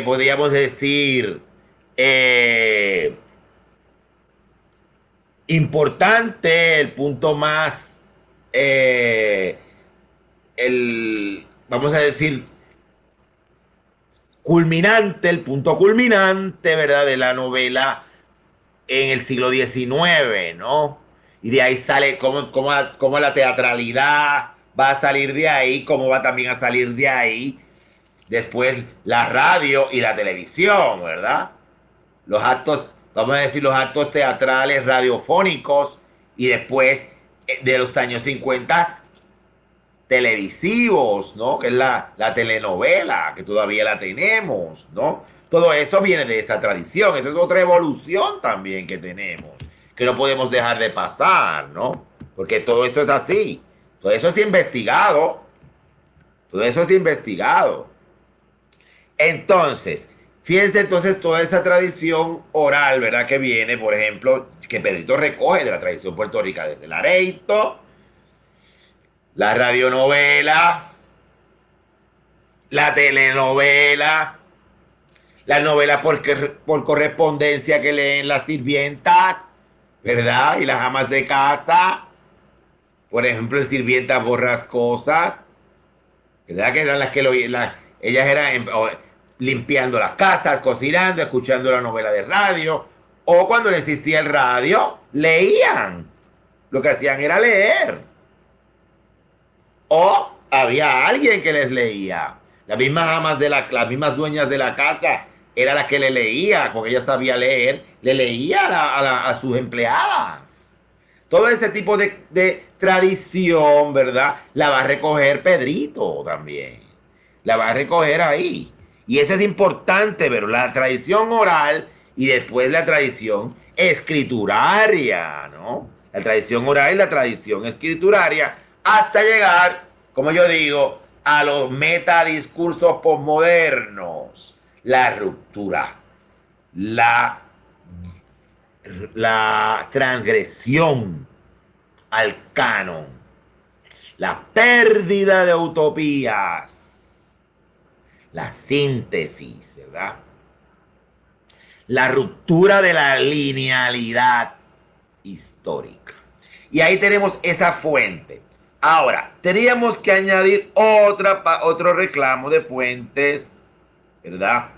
podríamos decir, importante, el punto más, vamos a decir, culminante, el punto culminante, ¿verdad?, de la novela en el siglo XIX, ¿no? Y de ahí sale cómo la teatralidad va a salir de ahí, cómo va también a salir de ahí después la radio y la televisión, ¿verdad? Los actos, vamos a decir, los actos teatrales radiofónicos y después de los años 50 televisivos, ¿no? Que es la telenovela, que todavía la tenemos, ¿no? Todo eso viene de esa tradición, esa es otra evolución también que tenemos, que no podemos dejar de pasar, ¿no? Porque todo eso es así, todo eso es investigado, todo eso es investigado. Entonces, fíjense entonces toda esa tradición oral, ¿verdad? Que viene, por ejemplo, que Pedrito recoge de la tradición puertorriqueña desde el areito, la radionovela, la telenovela, las novelas por correspondencia que leen las sirvientas, ¿verdad? Y las amas de casa, por ejemplo, en Sirvientas Borrascosas, ¿verdad? Que eran las que ellas eran limpiando las casas, cocinando, escuchando la novela de radio, o cuando no existía el radio, leían. Lo que hacían era leer. O había alguien que les leía. Las mismas amas las mismas dueñas de la casa era la que le leía, porque ella sabía leer, le leía a sus empleadas. Todo ese tipo de tradición, ¿verdad? La va a recoger Pedrito también. La va a recoger ahí. Y eso es importante, pero la tradición oral y después la tradición escrituraria, ¿no? La tradición oral y la tradición escrituraria hasta llegar, como yo digo, a los metadiscursos posmodernos. La ruptura, la transgresión al canon, la pérdida de utopías, la síntesis, ¿verdad? La ruptura de la linealidad histórica. Y ahí tenemos esa fuente. Ahora, teníamos que añadir otro reclamo de fuentes, ¿verdad?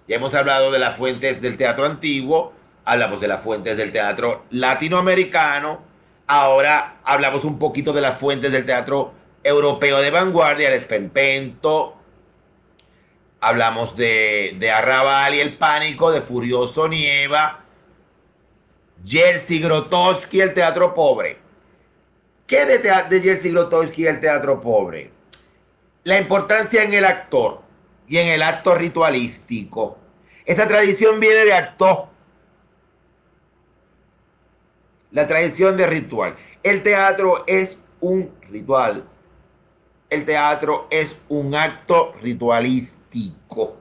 Ya hemos hablado de las fuentes del teatro antiguo, hablamos de las fuentes del teatro latinoamericano, ahora hablamos un poquito de las fuentes del teatro europeo de vanguardia, el Esperpento, hablamos de Arrabal y el Pánico, de Furioso Nieva, Jerzy Grotowski, el teatro pobre. ¿Qué de Jerzy Grotowski el teatro pobre? La importancia en el actor y en el acto ritualístico. Esa tradición viene de acto. La tradición de ritual. El teatro es un ritual. El teatro es un acto ritualístico.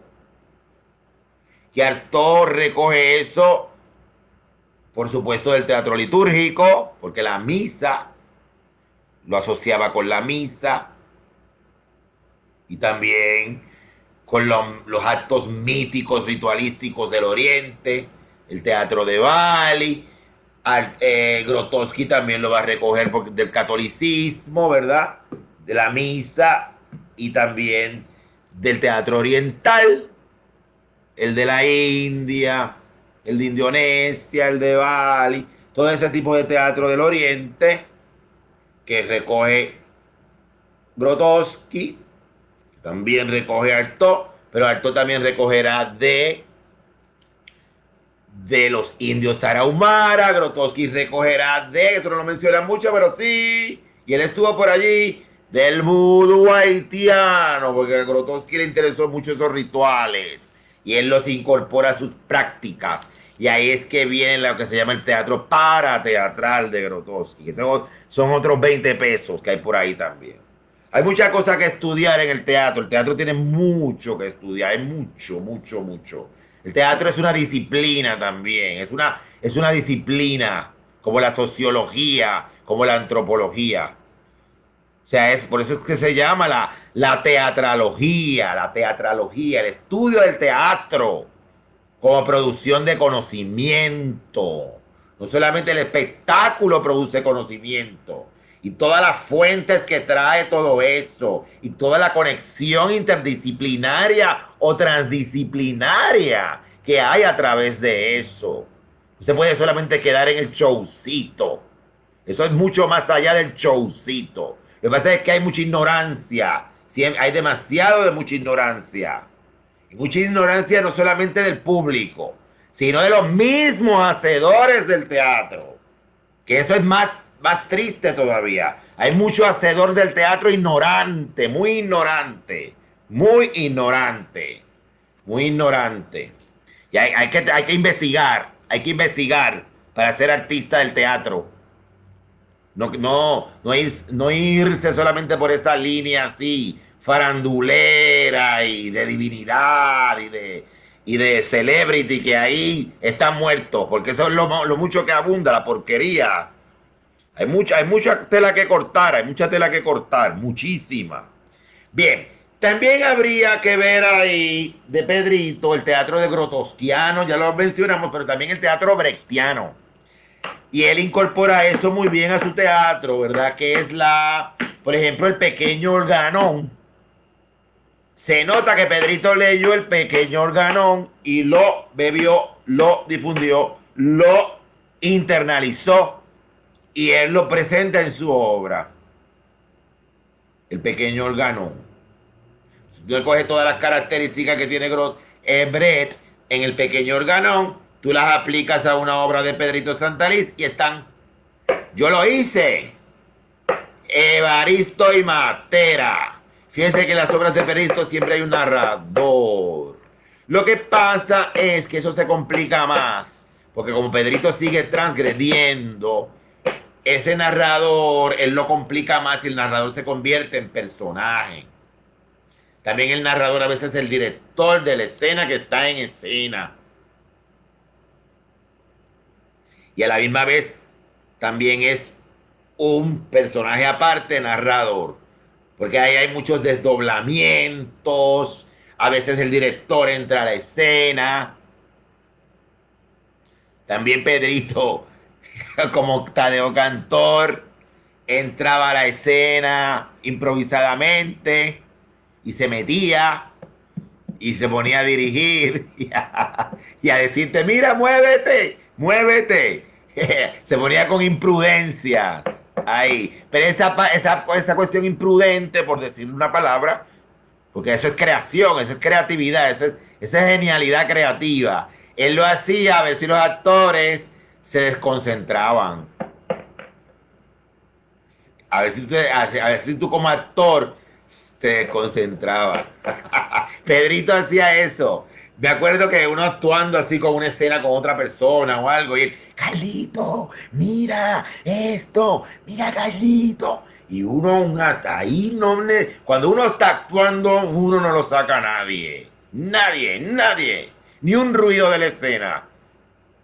Y Artaud recoge eso, por supuesto, del teatro litúrgico, porque la misa lo asociaba con la misa y también con los actos míticos, ritualísticos del Oriente, el teatro de Bali. Grotowski también lo va a recoger del catolicismo, ¿verdad? De la misa y también del teatro oriental, el de la India, el de Indonesia, el de Bali, todo ese tipo de teatro del Oriente que recoge Grotowski, también recoge Artaud, pero Artaud también recogerá de de los indios Tarahumara. Grotowski recogerá de, eso no lo menciona mucho, pero sí, y él estuvo por allí, del vudú haitiano, porque a Grotowski le interesó mucho esos rituales, y él los incorpora a sus prácticas, y ahí es que viene lo que se llama el teatro parateatral de Grotowski, que son otros 20 pesos que hay por ahí también. Hay muchas cosas que estudiar en el teatro tiene mucho que estudiar, hay mucho, mucho, mucho. El teatro es una disciplina también, es una disciplina como la sociología, como la antropología. O sea, por eso es que se llama la teatralogía, el estudio del teatro como producción de conocimiento. No solamente el espectáculo produce conocimiento, y todas las fuentes que trae todo eso, y toda la conexión interdisciplinaria o transdisciplinaria que hay a través de eso. No se puede solamente quedar en el showcito. Eso es mucho más allá del showcito. Lo que pasa es que hay mucha ignorancia. Hay demasiado de mucha ignorancia. Y mucha ignorancia no solamente del público, sino de los mismos hacedores del teatro. Que eso es más triste todavía. Hay mucho hacedor del teatro ignorante, muy ignorante, muy ignorante, muy ignorante. Y hay que investigar para ser artista del teatro. No irse solamente por esa línea así, farandulera y de divinidad y de celebrity, que ahí está muerto, porque eso es lo mucho que abunda, la porquería. Hay mucha tela que cortar, hay mucha tela que cortar, muchísima. Bien, también habría que ver ahí de Pedrito el teatro de Grotowskiano, ya lo mencionamos, pero también el teatro brechtiano. Y él incorpora eso muy bien a su teatro, ¿verdad? Que es por ejemplo, el pequeño organón. Se nota que Pedrito leyó el pequeño organón y lo bebió, lo difundió, lo internalizó, y él lo presenta en su obra. El pequeño organón. Tú coges todas las características que tiene Brecht en el pequeño organón, tú las aplicas a una obra de Pedrito Santaliz y están. Yo lo hice. Evaristo y Matera. Fíjense que en las obras de Pedrito siempre hay un narrador. Lo que pasa es que eso se complica más, porque como Pedrito sigue transgrediendo, ese narrador, él lo complica más y el narrador se convierte en personaje. También el narrador a veces es el director de la escena que está en escena. Y a la misma vez también es un personaje aparte, narrador. Porque ahí hay muchos desdoblamientos. A veces el director entra a la escena. También Pedrito, como Tadeo Cantor, entraba a la escena improvisadamente y se metía y se ponía a dirigir y a decirte, mira, muévete, muévete. Se ponía con imprudencias ahí. Pero esa cuestión imprudente, por decir una palabra, porque eso es creación, eso es creatividad, esa es genialidad creativa. Él lo hacía a ver si los actores se desconcentraban. A ver si tú como actor te desconcentrabas. Pedrito hacía eso. Me acuerdo que uno actuando así con una escena con otra persona o algo, y él, Carlito, mira esto, mira Carlito. Y uno, ahí cuando uno está actuando, uno no lo saca a nadie. Nadie, nadie. Ni un ruido de la escena.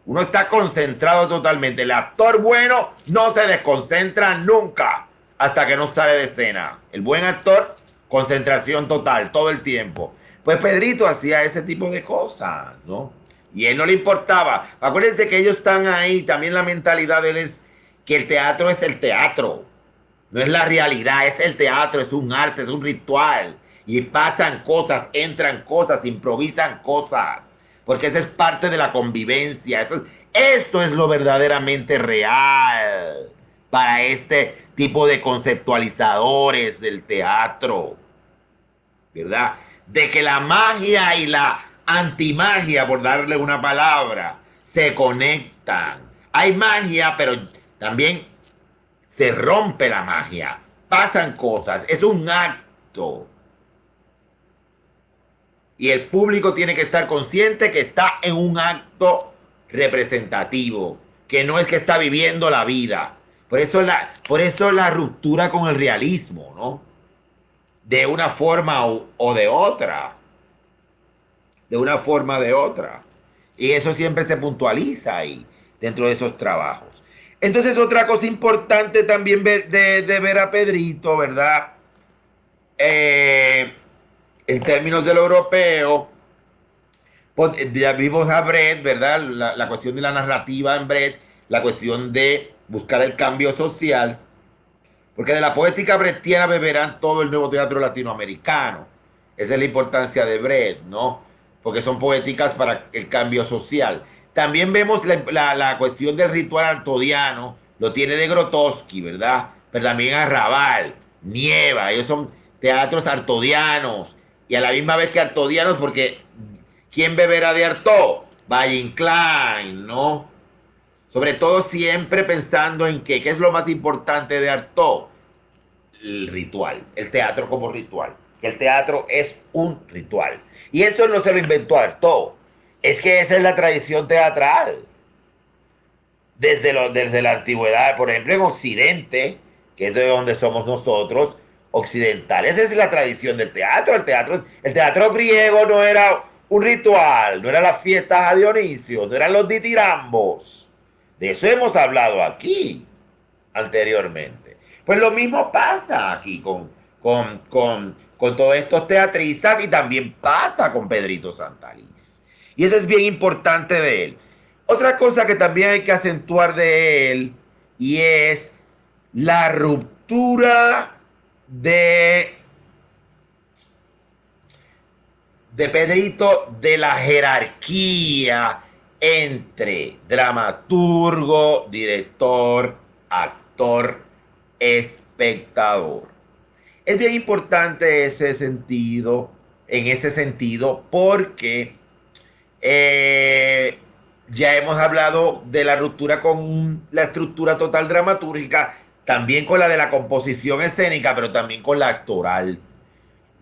Uno está concentrado totalmente. El actor bueno no se desconcentra nunca hasta que no sale de escena. El buen actor, concentración total, todo el tiempo. Pues Pedrito hacía ese tipo de cosas, ¿no? Y a él no le importaba. Acuérdense que ellos están ahí, también la mentalidad de él es que el teatro es el teatro. No es la realidad, es el teatro, es un arte, es un ritual. Y pasan cosas, entran cosas, improvisan cosas. Porque eso es parte de la convivencia. Eso es lo verdaderamente real para este tipo de conceptualizadores del teatro, ¿verdad? De que la magia y la antimagia, por darle una palabra, se conectan. Hay magia, pero también se rompe la magia. Pasan cosas, es un acto. Y el público tiene que estar consciente que está en un acto representativo, que no es que está viviendo la vida. Por eso la ruptura con el realismo, ¿no? De una forma o de otra. De una forma o de otra. Y eso siempre se puntualiza ahí, dentro de esos trabajos. Entonces, otra cosa importante también de ver a Pedrito, ¿verdad? En términos de lo europeo, pues, ya vimos a Brett, ¿verdad? La cuestión de la narrativa en Brett, la cuestión de buscar el cambio social, porque de la poética brechtiana beberán todo el nuevo teatro latinoamericano. Esa es la importancia de Brett, ¿no? Porque son poéticas para el cambio social. También vemos la cuestión del ritual artodiano, lo tiene de Grotowski, ¿verdad? Pero también Arrabal, Nieva, ellos son teatros artodianos. Y a la misma vez que artodianos, porque ¿quién beberá de Artaud? Valle Inclán, ¿no? Sobre todo siempre pensando en qué es lo más importante de Artaud. El ritual, el teatro como ritual. Que el teatro es un ritual. Y eso no se lo inventó Artaud. Es que esa es la tradición teatral. Desde la antigüedad, por ejemplo, en Occidente, que es de donde somos nosotros, occidentales, esa es la tradición del teatro. El teatro griego no era un ritual, no eran las fiestas a Dionisio, no eran los ditirambos. De eso hemos hablado aquí anteriormente. Pues lo mismo pasa aquí con todos estos teatristas y también pasa con Pedrito Santalís. Y eso es bien importante de él. Otra cosa que también hay que acentuar de él y es la ruptura de Pedrito de la jerarquía entre dramaturgo, director, actor, espectador. Es bien importante en ese sentido, porque ya hemos hablado de la ruptura con la estructura total dramatúrgica, también con la de la composición escénica, pero también con la actoral.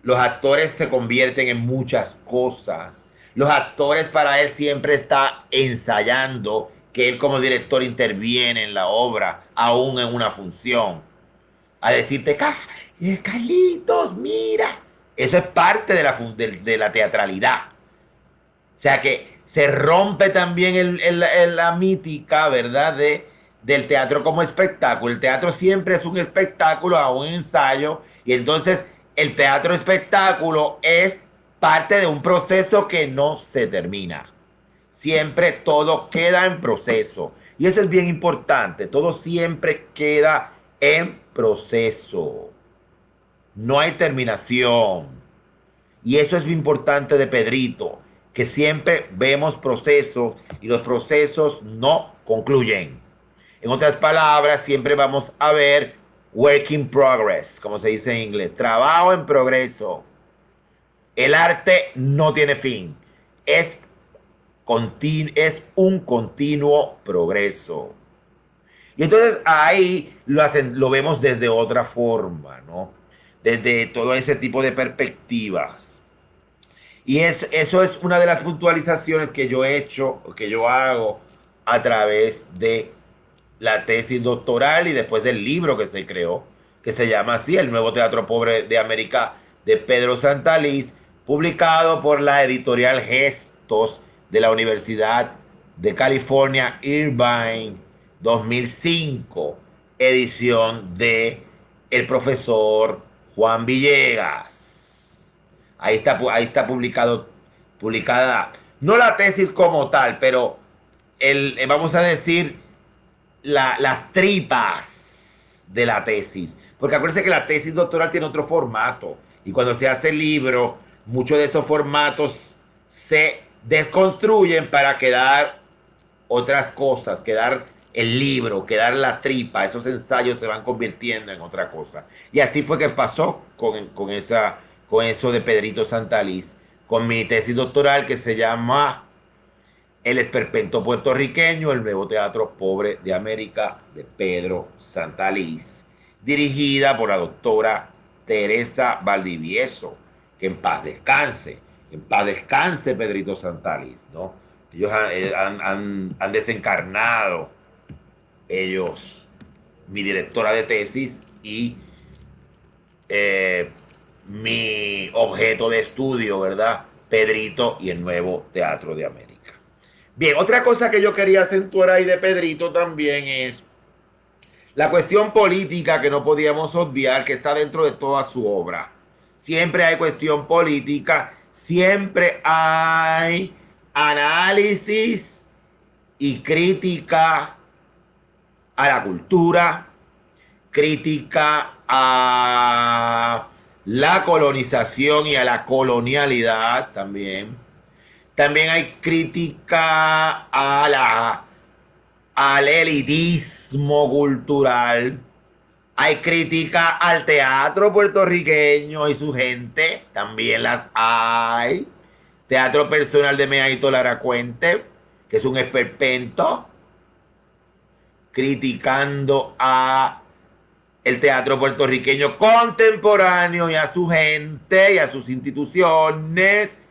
Los actores se convierten en muchas cosas. Los actores para él siempre está ensayando, que él como director interviene en la obra, aún en una función. A decirte, es Carlitos, mira. Eso es parte de la teatralidad. O sea que se rompe también la mítica, ¿verdad? Del teatro como espectáculo. El teatro siempre es un espectáculo, a un ensayo. Y entonces el teatro espectáculo es parte de un proceso que no se termina. Siempre todo queda en proceso. Y eso es bien importante. Todo siempre queda en proceso. No hay terminación. Y eso es bien importante de Pedrito, que siempre vemos procesos y los procesos no concluyen. En otras palabras, siempre vamos a ver work in progress, como se dice en inglés, trabajo en progreso. El arte no tiene fin, es un continuo progreso. Y entonces ahí lo vemos desde otra forma, ¿no? Desde todo ese tipo de perspectivas. Y eso es una de las puntualizaciones que yo he hecho, que yo hago a través de la tesis doctoral y después del libro que se creó, que se llama así, El Nuevo Teatro Pobre de América, de Pedro Santalís, publicado por la editorial Gestos de la Universidad de California, Irvine, 2005, edición de el profesor Juan Villegas. Ahí está publicada, no la tesis como tal, pero vamos a decir, las tripas de la tesis. Porque acuérdense que la tesis doctoral tiene otro formato. Y cuando se hace el libro, muchos de esos formatos se desconstruyen para quedar otras cosas, quedar el libro, quedar la tripa. Esos ensayos se van convirtiendo en otra cosa. Y así fue que pasó con eso de Pedrito Santalís, con mi tesis doctoral que se llama El esperpento puertorriqueño, el nuevo teatro pobre de América de Pedro Santaliz, dirigida por la doctora Teresa Valdivieso, que en paz descanse Pedrito Santaliz, ¿no? Ellos han desencarnado, ellos, mi directora de tesis y mi objeto de estudio, ¿verdad? Pedrito y el nuevo teatro de América. Bien, otra cosa que yo quería acentuar ahí de Pedrito también es la cuestión política que no podíamos obviar, que está dentro de toda su obra. Siempre hay cuestión política, siempre hay análisis y crítica a la cultura, crítica a la colonización y a la colonialidad también. También hay crítica al elitismo cultural. Hay crítica al teatro puertorriqueño y su gente. También las hay. Teatro personal de Meaito Laracuente, que es un esperpento, criticando a el teatro puertorriqueño contemporáneo y a su gente y a sus instituciones,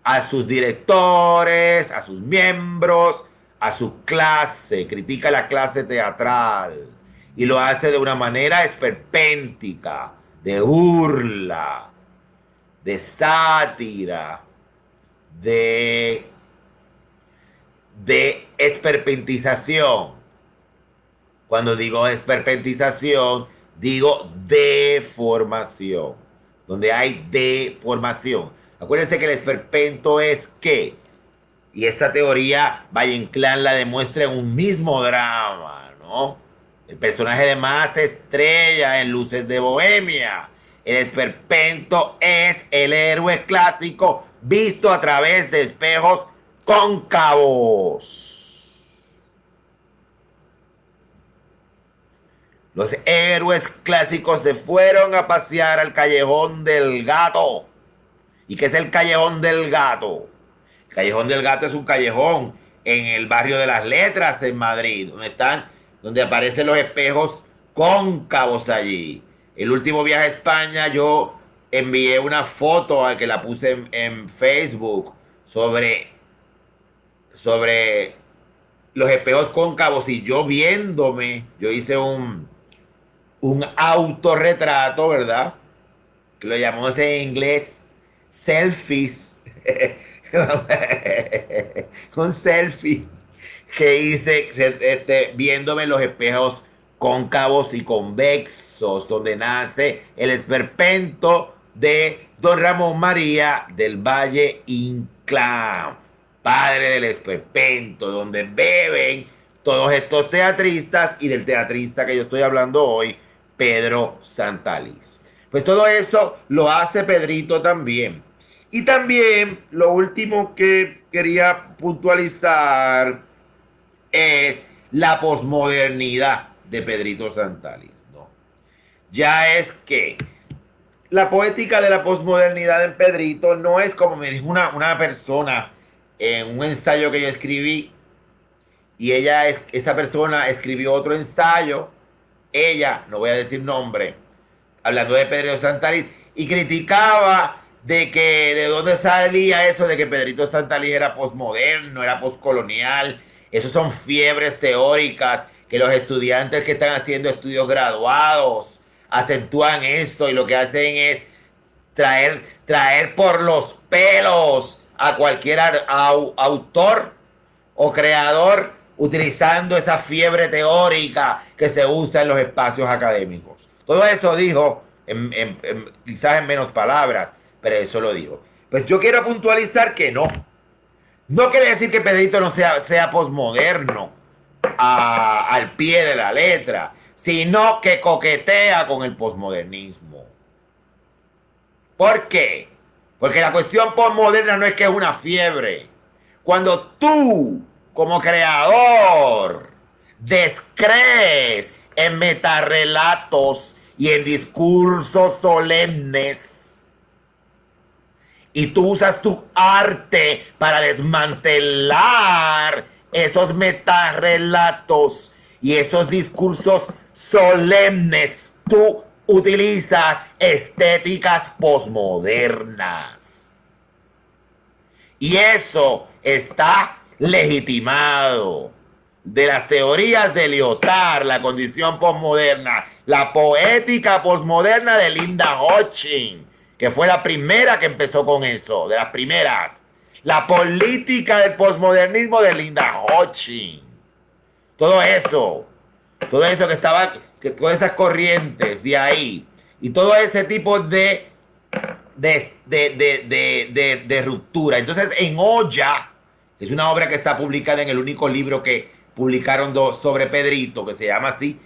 a sus directores, a sus miembros, a su clase, critica la clase teatral y lo hace de una manera esperpéntica, de burla, de sátira, de esperpentización. Cuando digo esperpentización, digo deformación, donde hay deformación. Acuérdense que el esperpento es ¿qué? Y esta teoría Valle Inclán la demuestra en un mismo drama, ¿no? El personaje de más estrella en Luces de Bohemia. El esperpento es el héroe clásico visto a través de espejos cóncavos. Los héroes clásicos se fueron a pasear al Callejón del Gato. ¿Y qué es el Callejón del Gato? El Callejón del Gato es un callejón en el barrio de Las Letras en Madrid, donde aparecen los espejos cóncavos allí. El último viaje a España yo envié una foto a que la puse en Facebook sobre los espejos cóncavos y yo viéndome, yo hice un autorretrato, ¿verdad? Que lo llamamos en inglés selfies. Un selfie que hice viéndome en los espejos cóncavos y convexos, donde nace el esperpento de Don Ramón María del Valle Inclán, padre del esperpento, donde beben todos estos teatristas y del teatrista que yo estoy hablando hoy, Pedro Santaliz. Pues todo eso lo hace Pedrito también. Y también lo último que quería puntualizar es la posmodernidad de Pedrito Santaliz, ¿no? Ya es que la poética de la posmodernidad en Pedrito no es como me dijo una persona en un ensayo que yo escribí, y esa persona escribió otro ensayo, ella, no voy a decir nombre, hablando de Pedrito Santaliz, y criticaba de dónde salía eso de que Pedrito Santaliz era posmoderno, era poscolonial. Esos son fiebres teóricas que los estudiantes que están haciendo estudios graduados acentúan esto y lo que hacen es traer por los pelos a cualquier autor o creador utilizando esa fiebre teórica que se usa en los espacios académicos. Todo eso dijo, quizás en menos palabras, pero eso lo dijo. Pues yo quiero puntualizar que no. No quiere decir que Pedrito no sea posmoderno al pie de la letra, sino que coquetea con el posmodernismo. ¿Por qué? Porque la cuestión posmoderna no es que es una fiebre. Cuando tú, como creador, descrees en metarrelatos y en discursos solemnes Y tú usas tu arte para desmantelar esos metarrelatos y esos discursos solemnes. Tú utilizas estéticas posmodernas. Y eso está legitimado. De las teorías de Lyotard, la condición posmoderna, la poética posmoderna de Linda Hodgkin, que fue la primera que empezó con eso, de las primeras. La política del posmodernismo de Linda Hodgkin. Todo eso que estaba, todas esas corrientes de ahí, y todo ese tipo de ruptura. Entonces, en Olla, es una obra que está publicada en el único libro que publicaron sobre Pedrito, que se llama así,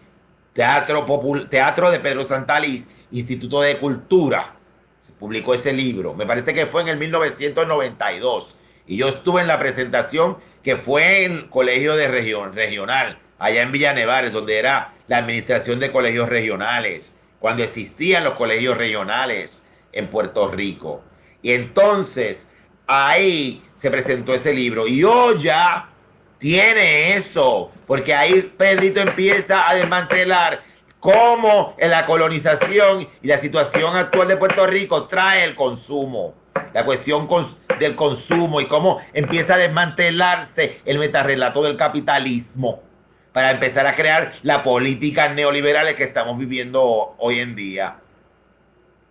Teatro de Pedro Santaliz, Instituto de Cultura. Se publicó ese libro. Me parece que fue en el 1992. Y yo estuve en la presentación que fue en el colegio de regional, allá en Villa Nevares, donde era la administración de colegios regionales, cuando existían los colegios regionales en Puerto Rico. Y entonces, ahí se presentó ese libro. Y Olla tiene eso, porque ahí Pedrito empieza a desmantelar cómo en la colonización y la situación actual de Puerto Rico trae el consumo, la cuestión del consumo y cómo empieza a desmantelarse el metarrelato del capitalismo para empezar a crear la política neoliberal que estamos viviendo hoy en día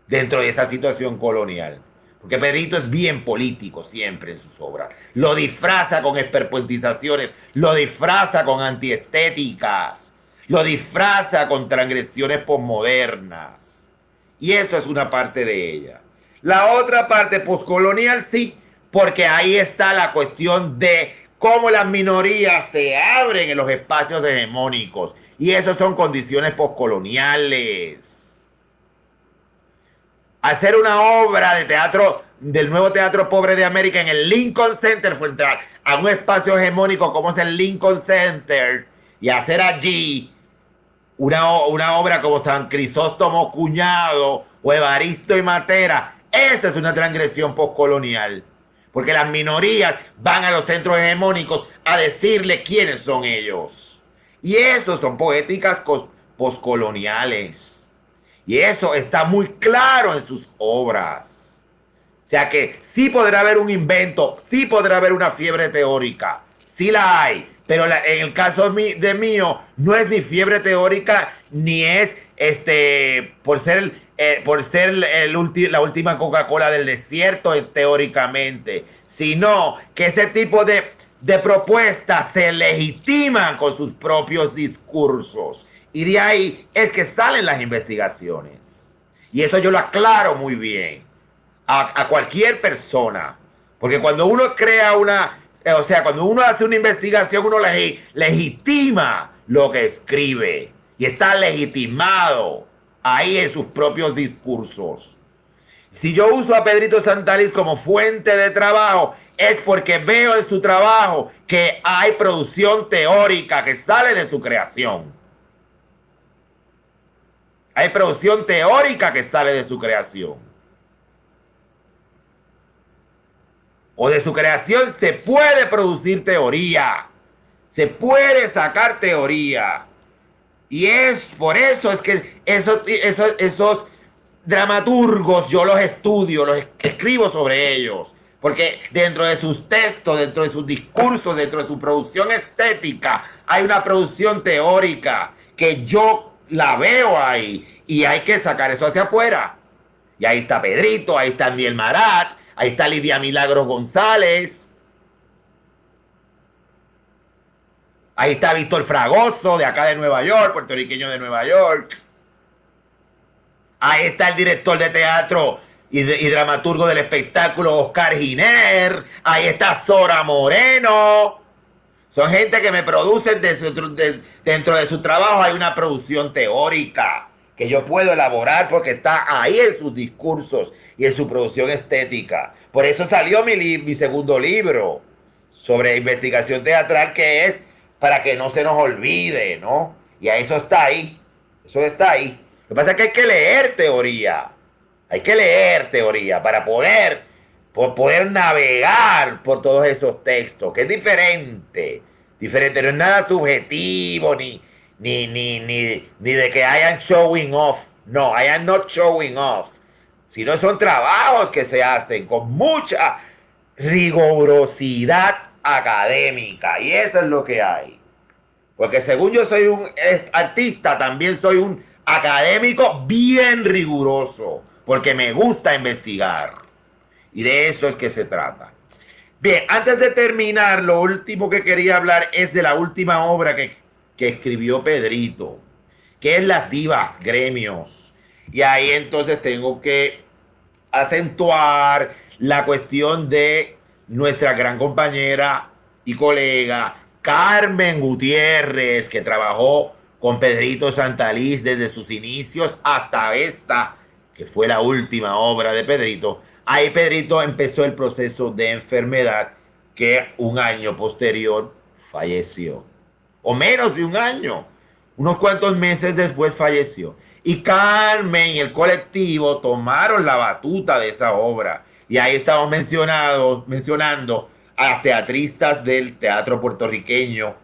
dentro de esa situación colonial. Porque Pedrito es bien político siempre en sus obras. Lo disfraza con esperpointizaciones, lo disfraza con antiestéticas, lo disfraza con transgresiones posmodernas. Y eso es una parte de ella. La otra parte poscolonial sí, porque ahí está la cuestión de cómo las minorías se abren en los espacios hegemónicos. Y eso son condiciones poscoloniales. Hacer una obra de teatro del nuevo Teatro Pobre de América en el Lincoln Center, fue entrar a un espacio hegemónico como es el Lincoln Center y hacer allí una obra como San Crisóstomo Cuñado o Evaristo y Matera. Esa es una transgresión postcolonial, porque las minorías van a los centros hegemónicos a decirle quiénes son ellos. Y eso son poéticas postcoloniales. Y eso está muy claro en sus obras. O sea que sí podrá haber un invento, sí podrá haber una fiebre teórica, sí la hay. Pero en el caso de mío, no es ni fiebre teórica, ni es por ser la última Coca-Cola del desierto teóricamente, sino que ese tipo de propuestas se legitiman con sus propios discursos. Y de ahí es que salen las investigaciones. Y eso yo lo aclaro muy bien a cualquier persona. Porque cuando uno crea cuando uno hace una investigación, uno legitima lo que escribe. Y está legitimado ahí en sus propios discursos. Si yo uso a Pedrito Santaliz como fuente de trabajo, es porque veo en su trabajo que hay producción teórica que sale de su creación. Hay producción teórica que sale de su creación. O de su creación se puede producir teoría. Se puede sacar teoría. Y es por eso es que esos dramaturgos yo los estudio, los escribo sobre ellos. Porque dentro de sus textos, dentro de sus discursos, dentro de su producción estética, hay una producción teórica que yo la veo ahí y hay que sacar eso hacia afuera. Y ahí está Pedrito, ahí está Aniel Marat, ahí está Lidia Milagros González, ahí está Víctor Fragoso, de acá de Nueva York, puertorriqueño de Nueva York. Ahí está el director de teatro y dramaturgo del espectáculo Oscar Giner. Ahí está Zora Moreno. Son gente que me producen dentro de su trabajo. Hay una producción teórica que yo puedo elaborar porque está ahí en sus discursos y en su producción estética. Por eso salió mi segundo libro sobre investigación teatral, que es para que no se nos olvide, ¿no? Y a eso está ahí. Eso está ahí. Lo que pasa es que hay que leer teoría. Hay que leer teoría para poder por poder navegar por todos esos textos, que es diferente. Diferente, no es nada subjetivo, ni de que hayan showing off. No, I am not showing off. Sino son trabajos que se hacen con mucha rigurosidad académica. Y eso es lo que hay. Porque según yo soy un artista, también soy un académico bien riguroso. Porque me gusta investigar. Y de eso es que se trata. Bien, antes de terminar, lo último que quería hablar es de la última obra que escribió Pedrito, que es Las Divas Gremios. Y ahí entonces tengo que acentuar la cuestión de nuestra gran compañera y colega Carmen Gutiérrez, que trabajó con Pedrito Santalís desde sus inicios hasta esta, que fue la última obra de Pedrito. Ahí Pedrito empezó el proceso de enfermedad que un año posterior falleció. O menos de un año. Unos cuantos meses después falleció. Y Carmen y el colectivo tomaron la batuta de esa obra. Y ahí estamos mencionando a las teatristas del teatro puertorriqueño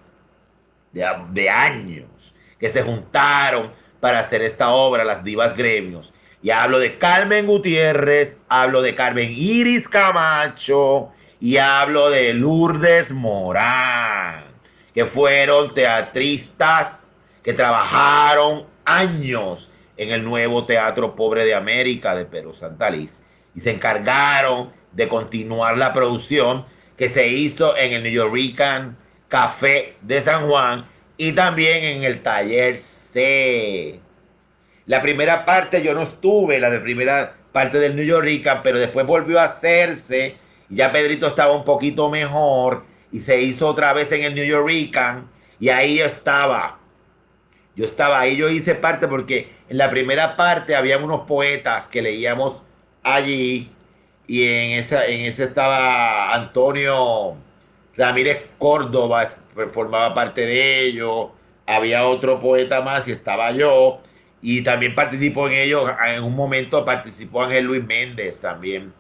de años, que se juntaron para hacer esta obra, Las Divas Gremios. Y hablo de Carmen Gutiérrez, hablo de Carmen Iris Camacho y hablo de Lourdes Morán, que fueron teatristas que trabajaron años en el nuevo Teatro Pobre de América de Pedro Santalís y se encargaron de continuar la producción que se hizo en el New Yorican Café de San Juan y también en el Taller C. La primera parte yo no estuve, la de primera parte del New Yorican, pero después volvió a hacerse. Y ya Pedrito estaba un poquito mejor y se hizo otra vez en el New Yorican. Y ahí yo estaba. Yo estaba ahí, yo hice parte porque en la primera parte había unos poetas que leíamos allí. Y en esa estaba Antonio Ramírez Córdoba, formaba parte de ello. Había otro poeta más y estaba yo. Y también participó en ello, en un momento participó Ángel Luis Méndez también.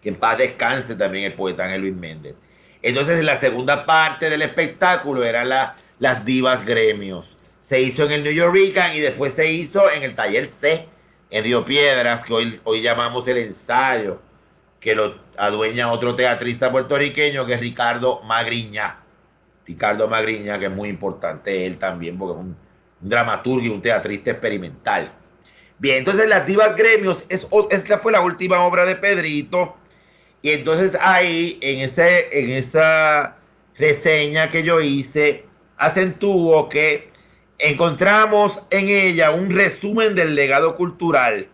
Que en paz descanse también el poeta Ángel Luis Méndez. Entonces en la segunda parte del espectáculo eran las Divas Gremios. Se hizo en el New Yorican y después se hizo en el Taller C, en Río Piedras, que hoy llamamos El Ensayo, que lo adueña otro teatrista puertorriqueño que es Ricardo Magriña. Ricardo Magriña, que es muy importante él también, porque es un dramaturgo y un teatrista experimental. Bien, entonces Las Divas Gremios, esta fue la última obra de Pedrito. Y entonces ahí, en esa reseña que yo hice, acentúo que encontramos en ella un resumen del legado cultural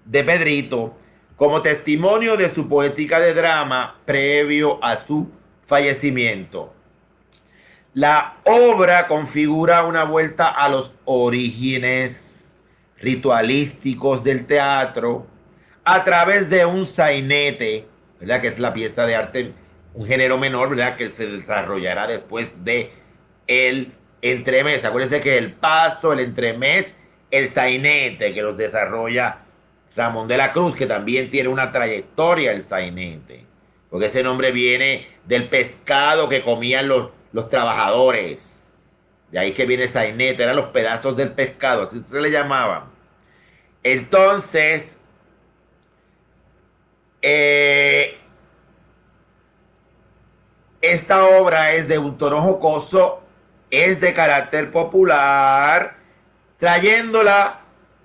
de Pedrito como testimonio de su poética de drama previo a su fallecimiento. La obra configura una vuelta a los orígenes ritualísticos del teatro a través de un sainete, ¿verdad? Que es la pieza de arte, un género menor, ¿verdad? Que se desarrollará después de el entremés. Acuérdense que el paso, el entremés, el sainete, que los desarrolla Ramón de la Cruz, que también tiene una trayectoria el sainete, porque ese nombre viene del pescado que comían los trabajadores. De ahí que viene sainete, eran los pedazos del pescado, así se le llamaban. Entonces, esta obra es de un tono jocoso, es de carácter popular, trayéndola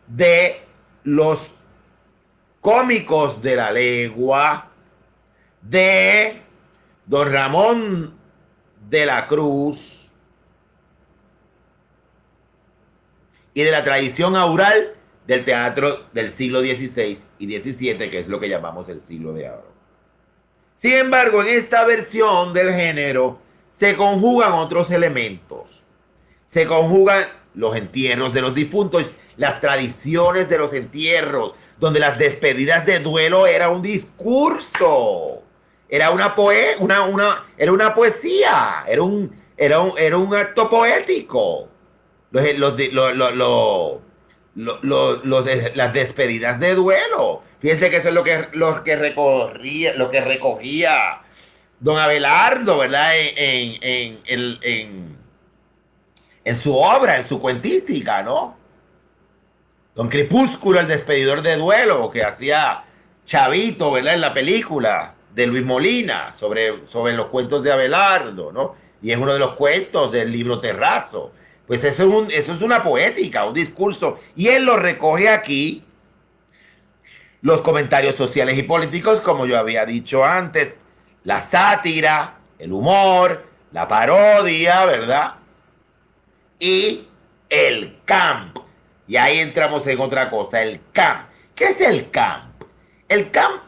de los cómicos de la legua, de don Ramón de la Cruz y de la tradición aural del teatro del siglo XVI y XVII, que es lo que llamamos el siglo de oro. Sin embargo, en esta versión del género se conjugan otros elementos. Se conjugan los entierros de los difuntos, las tradiciones de los entierros, donde las despedidas de duelo era un discurso. Era una poesía, era un acto poético. las despedidas de duelo. Fíjense que eso es lo que recogía don Abelardo, ¿verdad? En su obra, en su cuentística, ¿no? Don Crepúsculo, el despedidor de duelo, que hacía Chavito, ¿verdad? En la película de Luis Molina, sobre los cuentos de Abelardo, ¿no? Y es uno de los cuentos del libro Terrazo. Pues eso es una poética, un discurso. Y él lo recoge aquí, los comentarios sociales y políticos, como yo había dicho antes, la sátira, el humor, la parodia, ¿verdad? Y el camp. Y ahí entramos en otra cosa, el camp. ¿Qué es el camp? El camp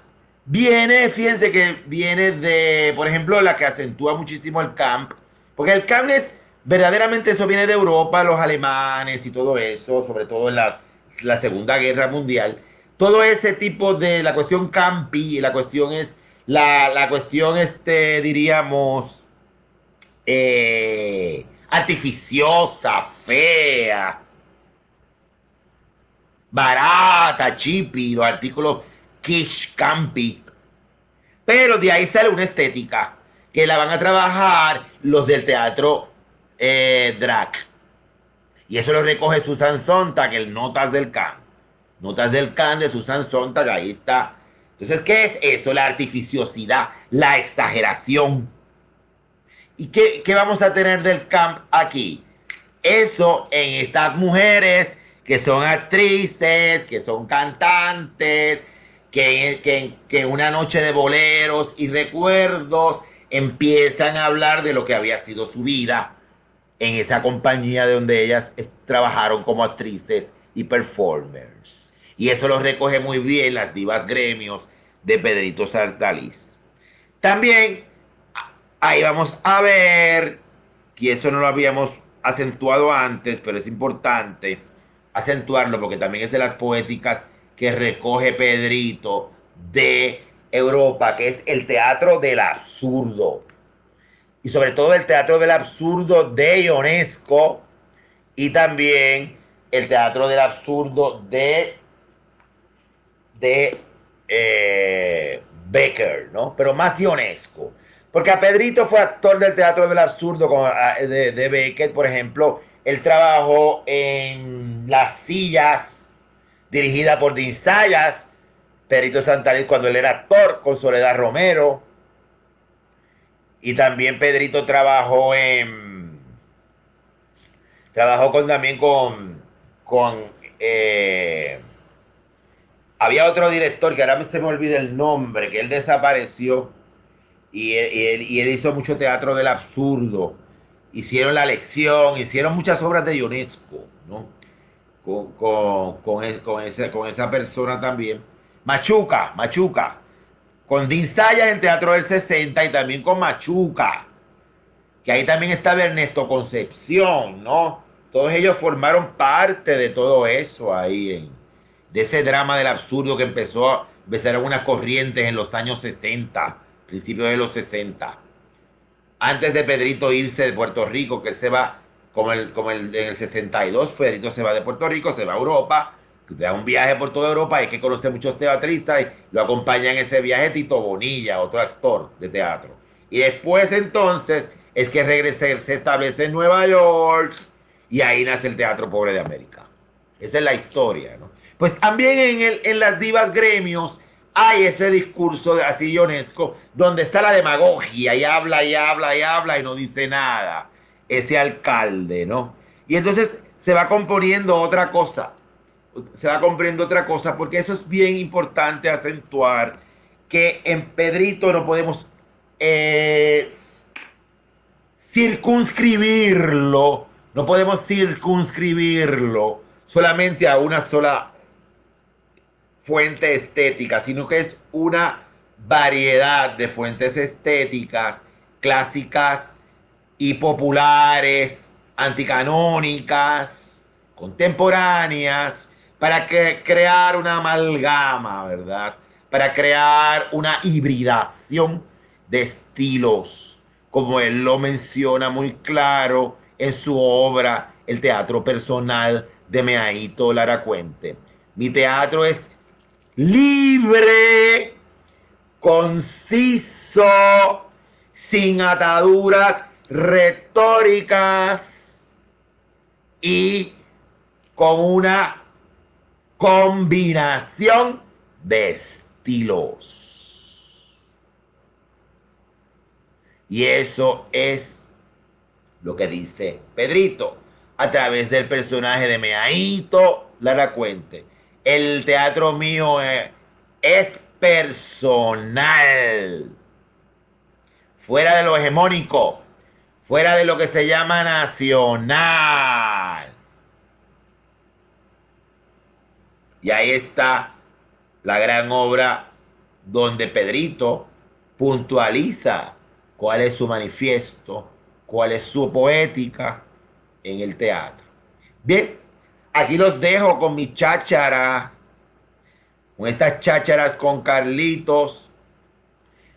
viene, fíjense que viene de, por ejemplo, la que acentúa muchísimo el camp, porque el camp es, verdaderamente eso viene de Europa, los alemanes y todo eso, sobre todo en la Segunda Guerra Mundial. Todo ese tipo de la cuestión campi, la cuestión es, la cuestión, diríamos, artificiosa, fea, barata, chippy, los artículos quiche, campi. Pero de ahí sale una estética que la van a trabajar los del teatro drag. Y eso lo recoge Susan Sontag, el Notas del Can. Notas del Can de Susan Sontag, ahí está. Entonces, ¿qué es eso? La artificiosidad, la exageración. ¿Y qué vamos a tener del camp aquí? Eso en estas mujeres que son actrices, que son cantantes, que en una noche de boleros y recuerdos empiezan a hablar de lo que había sido su vida en esa compañía de donde ellas trabajaron como actrices y performers. Y eso lo recoge muy bien las divas gremios de Pedrito Sartalís. También ahí vamos a ver, y eso no lo habíamos acentuado antes, pero es importante acentuarlo porque también es de las poéticas que recoge Pedrito de Europa, que es el teatro del absurdo. Y sobre todo el teatro del absurdo de Ionesco y también el teatro del absurdo de Becker, ¿no? Pero más Ionesco. Porque a Pedrito fue actor del teatro del absurdo de Becker, por ejemplo. Él trabajó en Las Sillas, dirigida por Dean Sayas, Pedrito Sartalís cuando él era actor, con Soledad Romero. Y también Pedrito trabajó también había otro director que ahora se me olvida el nombre, que él desapareció y él hizo mucho teatro del absurdo. Hicieron La Lección, hicieron muchas obras de Ionesco, ¿no? Con esa persona también. Machuca, con Dean Sayas en Teatro del 60 y también con Machuca, que ahí también estaba Ernesto Concepción, ¿no? Todos ellos formaron parte de todo eso ahí, de ese drama del absurdo que empezaron unas corrientes en los años 60, principios de los 60. Antes de Pedrito irse de Puerto Rico, que él se va, en el 62, Pedrito se va de Puerto Rico, se va a Europa, da un viaje por toda Europa, hay que conocer muchos teatristas y lo acompaña en ese viaje Tito Bonilla, otro actor de teatro. Y después entonces es que regresa, se establece en Nueva York y ahí nace el Teatro Pobre de América. Esa es la historia, ¿no? Pues también en las divas gremios hay ese discurso así ionesco donde está la demagogia y habla y habla y habla y no dice nada. Ese alcalde, ¿no? Y entonces se va componiendo otra cosa. Se va componiendo otra cosa porque eso es bien importante acentuar que en Pedrito no podemos circunscribirlo, no podemos circunscribirlo solamente a una sola fuente estética, sino que es una variedad de fuentes estéticas clásicas y populares, anticanónicas, contemporáneas, para crear una amalgama, ¿verdad? Para crear una hibridación de estilos, como él lo menciona muy claro en su obra El teatro personal de Meaíto Lara Cuente. Mi teatro es libre, conciso, sin ataduras retóricas y con una combinación de estilos. Y eso es lo que dice Pedrito a través del personaje de Meaíto Lara Cuente. El teatro mío es personal, fuera de lo hegemónico, fuera de lo que se llama nacional. Y ahí está la gran obra donde Pedrito puntualiza cuál es su manifiesto, cuál es su poética en el teatro. Bien, aquí los dejo con mis chácharas, con estas chácharas con Carlitos.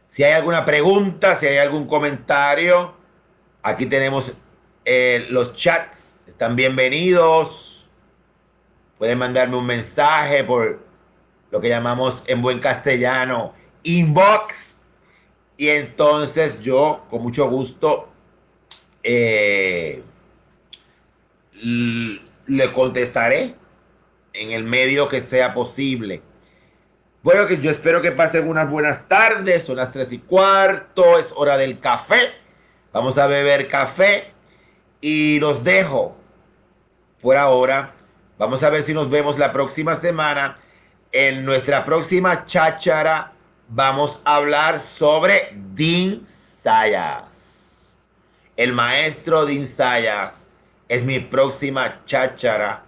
Si hay alguna pregunta, si hay algún comentario, aquí tenemos los chats, están bienvenidos. Pueden mandarme un mensaje por lo que llamamos en buen castellano inbox. Y entonces yo, con mucho gusto, le contestaré en el medio que sea posible. Bueno, que yo espero que pasen unas buenas tardes. Son las 3:15, es hora del café. Vamos a beber café y los dejo por ahora. Vamos a ver si nos vemos la próxima semana. En nuestra próxima cháchara vamos a hablar sobre Dean Zayas. El maestro Dean Zayas es mi próxima cháchara.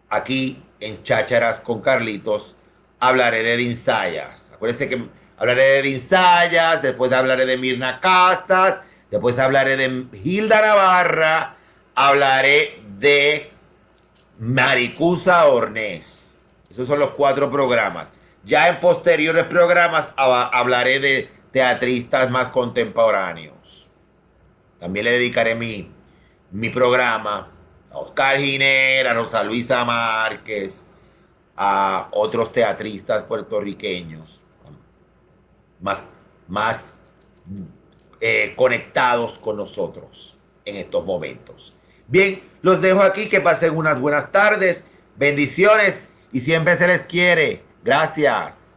Aquí en Chácharas con Carlitos hablaré de Dean Zayas. Acuérdense que hablaré de Dean Zayas, después hablaré de Mirna Casas, después hablaré de Hilda Navarra, hablaré de Maricusa Ornés. Esos son los 4 programas. Ya en posteriores programas hablaré de teatristas más contemporáneos. También le dedicaré mi programa a Oscar Giner, a Rosa Luisa Márquez, a otros teatristas puertorriqueños más conectados con nosotros en estos momentos. Bien, los dejo aquí, que pasen unas buenas tardes, bendiciones y siempre se les quiere. Gracias.